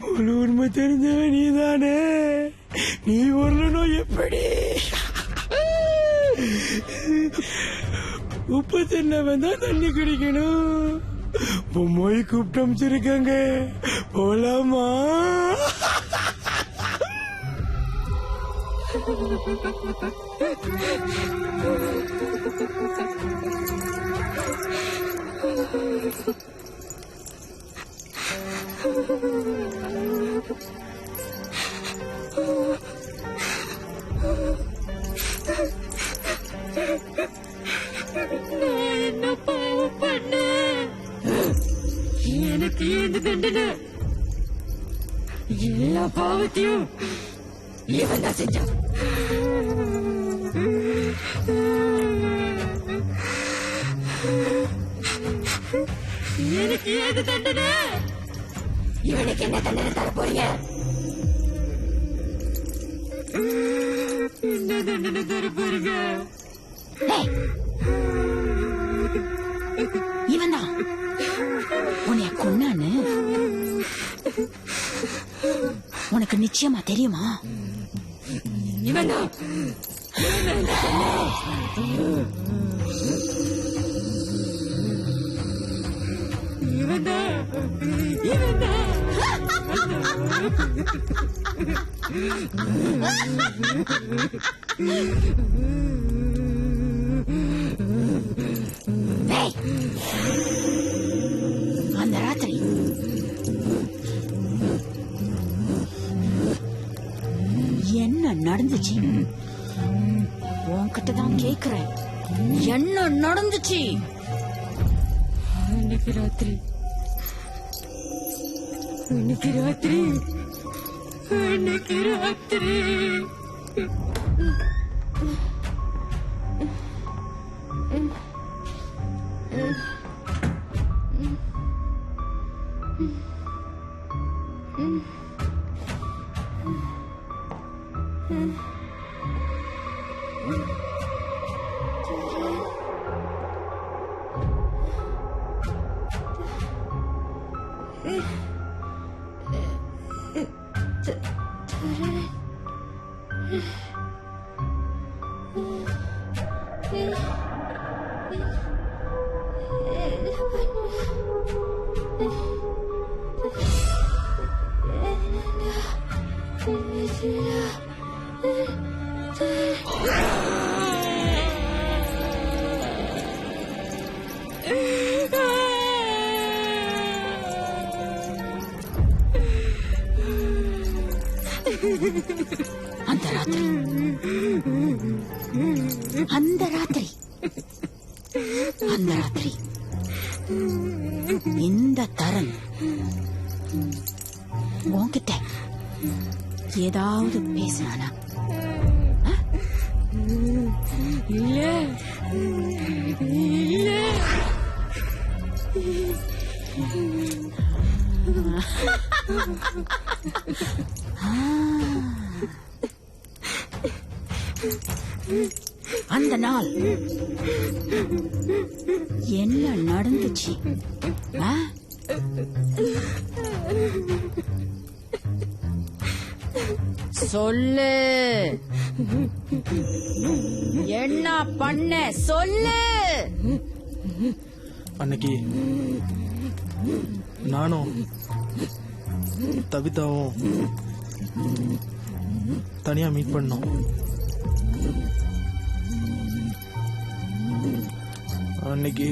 முழு உண்மை தெரிஞ்சவன் நீதானே, நீ வரணும். எப்படி? உப்பு தின்னவன் தான் தண்ணி குடிக்கணும். பொம்மை கூப்பிட்டு அமைச்சிருக்காங்க, போலாமா?
என்ன பாவம் பண்ண? எனக்கு ஏது தண்டனை? எல்லா பாவத்தையும் இவன் தான் செஞ்சான். எனக்கு ஏது தண்டனை? இவனுக்கு என்ன தண்டனை தர போறீங்க? என்ன தண்டனை தர போறீங்க?
இவன் தான் உன்னைய கொன்னான்னு உனக்கு நிச்சயமா தெரியுமா?
இவன் தான்
அந்த ராத்திரி என்ன நடந்துச்சு? உன்கிட்ட தான் கேக்குறேன். என்ன நடந்துச்சு?
இன்னைக்கு ராத்திரி இன்னைக்கு ராத்திரி இன்னைக்கு ராத்திரி
அந்த ராத்திரி அந்த ராத்திரி அந்த ராத்திரி இந்த தரன் உன்கிட்ட ஏதாவது பேசினானா?
இல்ல இல்ல
அந்த நாள் என்ன நடந்துச்சு? சொல்லு. என்ன பண்ண சொல்லு.
அன்னைக்கு நானும் தவிதாவும் தனியா மீட் பண்ணோம். அன்னைக்கு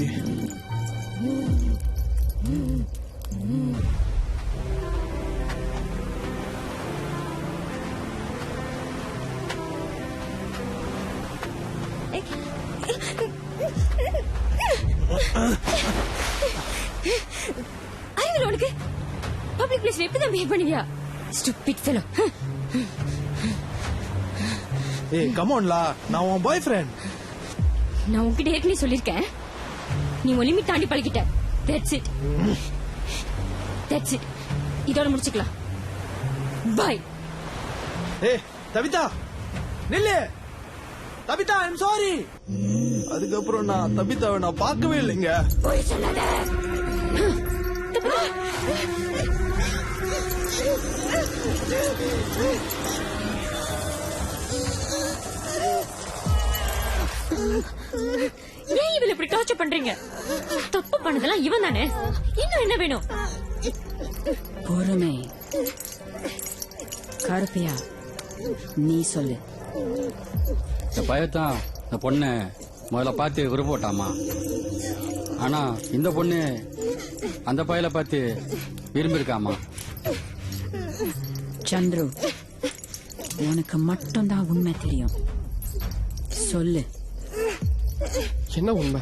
அறிவில் உனக்கு பப்ளிக் பிளேஸ்ல எப்படிதான் பிஹேவ் பண்ணுவியா? Stupid fellow.
ஏய் கம் ஆன்லா, நான் உன் பாய் ஃப்ரெண்ட்.
நான் உன்கிட்ட ஏற்கனவே சொல்லிருக்கேன், நீ உன் லிமிட் தாண்டி பழகிட்ட. That's it. That's it. இதோட முடிச்சுக்கலாம். பாய்.
ஏய் தவிதா நில்லு. Tabitha, I'm sorry. அதுக்கப்புறம் நான் தபிதாவை நான் பார்க்கவே இல்லைங்க.
போய் சொல்லாத. ஏன் இவளை இப்படி டார்ச்சர் பண்றீங்க? தப்பு பண்ணதெல்லாம் இவன் தானே. இன்னும் என்ன வேணும்?
பொறுமை. கருப்பியா, நீ சொல்லு.
இந்த பயத்தான் இந்த பொண்ணை முதல்ல பார்த்து விருப்பப்பட்டாமா. ஆனா இந்த பொண்ணு அந்த பையலை பார்த்து விரும்பியிருக்காமா.
சந்துரு, உனக்கு மட்டும்தான் உண்மை தெரியும். சொல்லு.
என்ன உண்மை?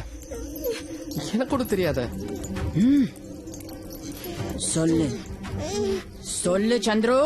எனக்கு கூட தெரியாத.
சொல்லு சொல்லு சந்துரு.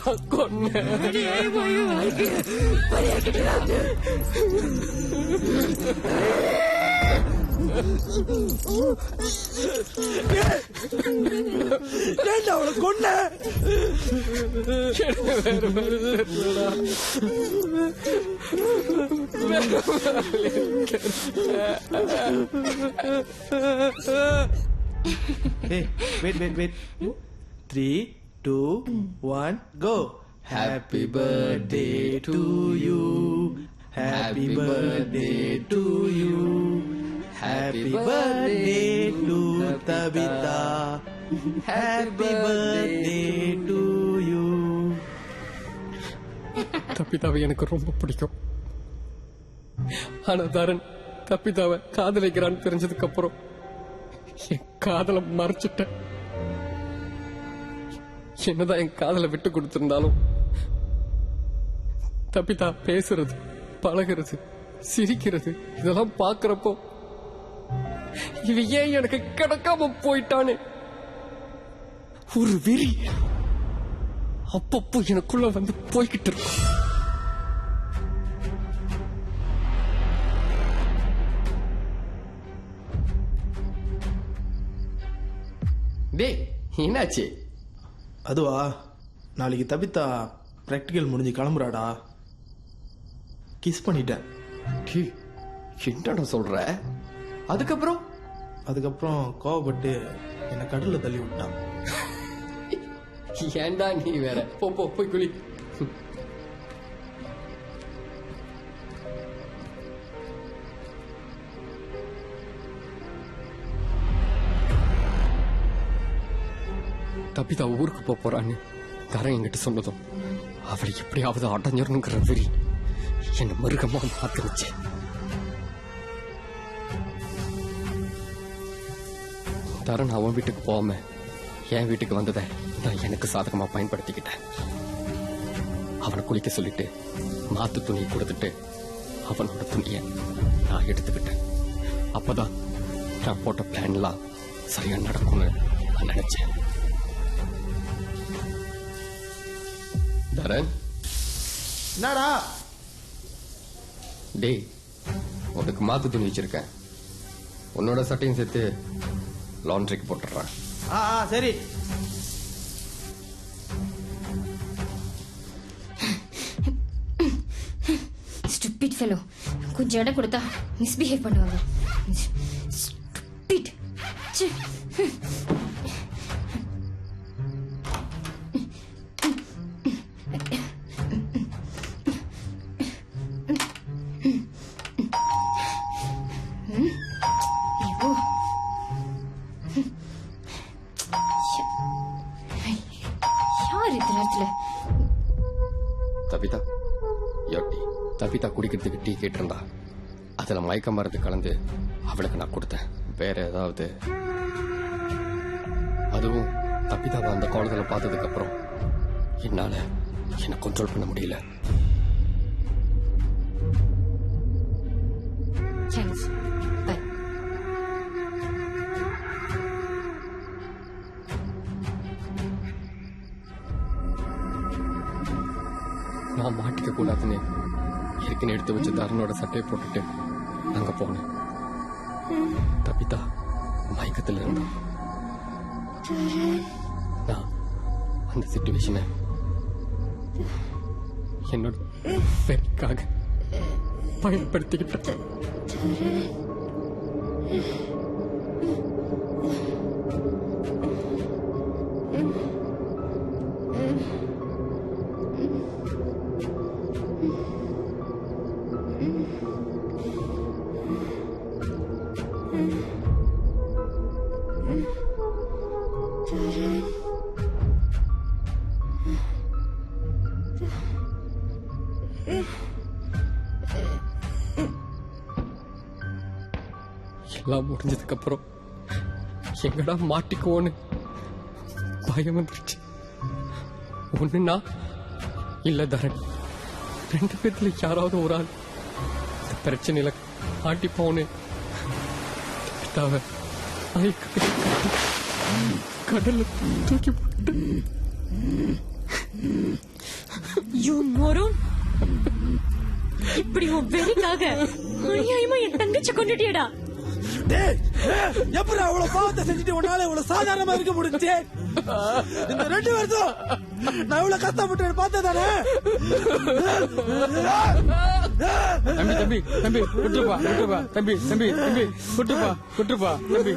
நான் கொன்னேன்.
அவளை கொன்ன
Hey, wait. 3, 2, 1, go. Happy birthday to you. Happy birthday to you. Happy birthday to Tabitha. Happy birthday to you.
தப்பிதாவை எனக்கு ரொம்ப பிடிக்கும். ஆனா தரன் தப்பிதாவை காதலிக்கிறான்னு தெரிஞ்சதுக்கு அப்புறம் என் காதலை மறைச்சிட்டேன். என்னதான் என் காதலை விட்டு கொடுத்திருந்தாலும் தப்பிதா பேசுறது, பழகிறது, சிரிக்கிறது இதெல்லாம் பாக்குறப்போ இவ ஏன் எனக்கு கிடைக்காம போயிட்டானே ஒரு வெறி அப்பப்போ எனக்குள்ள வந்து போய்கிட்டு இருக்கும். டேய் என்னாச்சு?
அதுவா, நாளைக்கு தபித்தா பிராக்டிக்கல் முடிஞ்சு கிளம்புறாடா. கிஸ் பண்ணிட்டேன்.
என்னடா சொல்ற?
அதுக்கப்புறம் கோவப்பட்டு என்னை கடல்ல தள்ளி விட்டான்.
ஏண்டா நீ வேற? போய் குளி. தப்பிதா ஊருக்கு போறான்னு தரேன் என்கிட்ட சொன்னதும் அவளை எப்படியாவது அடைஞ்சிடணுங்கிற வெறி என்ன மிருகமா மாத்திருச்சு. தரன் அவன் வீட்டுக்கு போகாம என் வீட்டுக்கு வந்ததை நான் எனக்கு சாதகமா பயன்படுத்திக்கிட்டேன். அவனை குளிக்க சொல்லிட்டு மாத்து துணியை கொடுத்துட்டு அவனோட துணியை நான் எடுத்துக்கிட்டேன். அப்பதான் நான் போட்ட பிளான்லாம் சரியா நடக்கும்னு நான் நினைச்சேன். தரன்,
என்னடா?
டேய், உனக்கு மாத்து துணி வச்சிருக்கேன். உன்னோட சட்டையும் சேர்த்து லாண்ட்ரிக்கு போட்டுறான்.
சரி.
ஸ்டூபிட் ஃபெலோ, கொஞ்சம் இடம் கொடுத்தா மிஸ்பிஹேவ் பண்ணுவாங்க. ஸ்டூபிட்.
தபிதா, தபிதா குடிக்கிறதுக்கு டீ கேட்டிருந்தா அதுல மயக்க மருந்து கலந்து அவளுக்கு நான் கொடுத்தேன். வேற ஏதாவது? அதுவும் தபிதாவை அந்த காலத்துல பார்த்ததுக்கு அப்புறம் என்னால என்ன கண்ட்ரோல் பண்ண முடியல.
தேங்க்ஸ். பை.
நான் மாட்டிக்க கூடாதுன்னு ஏற்கனவே எடுத்து வச்சு தரனோட சட்டையை போட்டுட்டு அங்க போனேன். தபிதா மயக்கத்துல இருந்தா. நான் அந்த சிச்சுவேஷனை என்னோட வெறிக்காக பயன்படுத்திக்கிட்டேன். எல்லாம் முடிஞ்சதுக்கு அப்புறம் எங்கடா மாட்டிக்குவோன்னு பயம் வந்துருச்சு. ஒண்ணுன்னா இல்ல தரன், 2 பேர்ல யாராவது ஒரு ஆள் இந்த பிரச்சனையில மாட்டிப்போன்னு தவித்தாவ கடல்ல தூக்கி போட்டு.
யூ மோரோன், இப்படி உன் வெறிக்காக அநியாயமா என் தங்கச்சி கொண்டுட்டியடா.
எப்படி அவ்வளவு பாவத்தை செஞ்சுட்டு உன்னால இவ்வளவு சாதாரணமா இருக்க முடிஞ்சு? இந்த 2 வருஷம் நான் இவ்வளவு கஷ்டப்பட்டு பார்த்ததானே?
தம்பி தம்பி தம்பி விட்டுப்பா விட்டுப்பா தம்பி தம்பி தம்பி விட்டுப்பா தம்பி.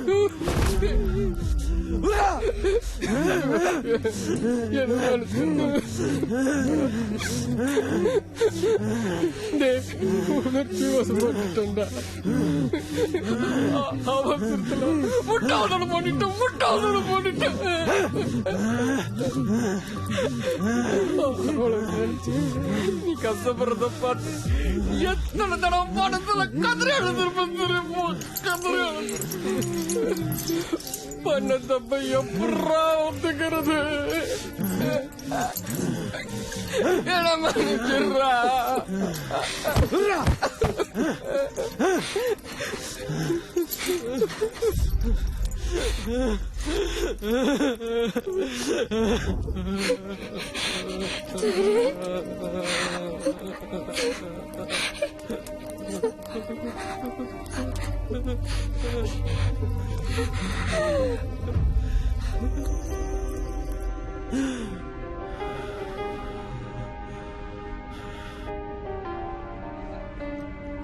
உணர்ச்சி வசப்பட்டுட்டா. அவசரத்துல முட்டாளோட போட்டுட்டேன். நீ கஷ்டப்படுறத பார்த்து எத்தனை தடவை படத்துல கதிரை எழுதிருப்பேன் தெரியுமா? கதிரை பண்ண தப்ப எப்படா ஒத்துக்கிறது? மன்னிச்சிடுறா.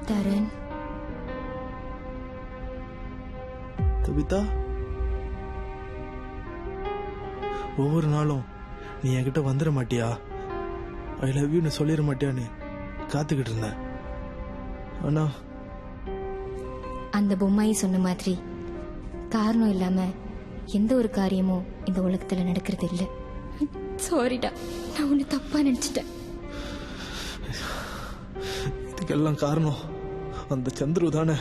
தரன்,
கவிதா, ஒவ்வொரு நாளும் நீ என்கிட்ட வந்துட மாட்டியா, ஐ லவ் யூன்னு சொல்லிட மாட்டியான்னு காத்துக்கிட்டு இருந்தேன். ஆனா
அந்த பொம்மாயி சொன்ன மாதிரி காரணம் இல்லாம எந்த ஒரு காரியமும் இந்த உலகத்துல நடக்கிறது இல்ல. சாரிடா, நான் உன்னை தப்பா நினைச்சிட்டேன்.
இதுக்கெல்லாம் காரணம் அந்த சந்துரு தானே.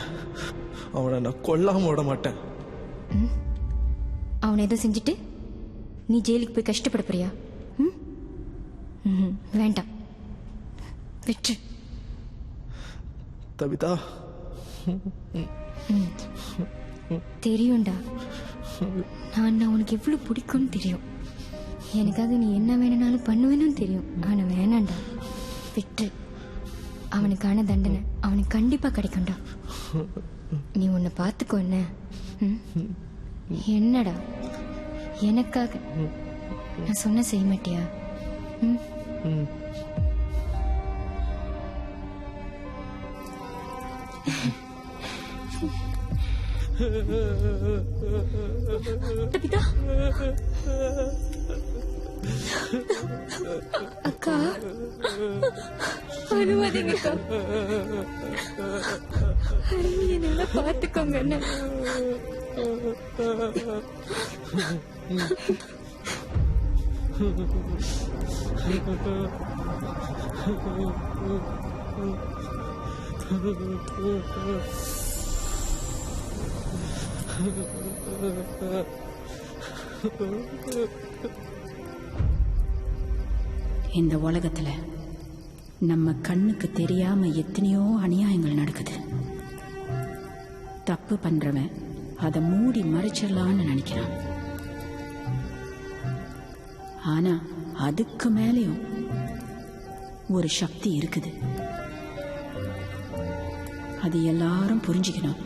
அவனை நான் கொல்லாம விட மாட்டேன்.
அவனை எதுவும் செஞ்சுட்டு நீ ஜெயிலுக்கு போய் கஷ்டப்பட போறியா? வேண்டாம், விட்டு.
கவிதா,
தெரியும்டா, நான் உனக்கு எவ்வளவு பிடிக்கும்னு தெரியும். எனக்காக நீ என்ன வேணும்னாலும் பண்ணுவேன்னு தெரியும். ஆனா வேணாண்டா, விட்டு. அவனுக்கான தண்டனை அவனுக்கு கண்டிப்பா கிடைக்கும்டா. நீ உன்னை பார்த்துக்கோ. என்ன என்னடா எனக்காக நான் சொன்ன செய்ய மாட்டியா? அக்கா, அனுமதிங்கக்கா, என்ன பார்த்துக்கோங்க. என்ன
இந்த உலகத்துல நம்ம கண்ணுக்கு தெரியாம எத்தனையோ அநியாயங்கள் நடக்குது. தப்பு பண்றவன் அதை மூடி மறைச்சிடலான்னு நினைக்கிறான். ஆனா அதுக்கு மேலேயும் ஒரு சக்தி இருக்குது. அது எல்லாரும் புரிஞ்சுக்கணும்.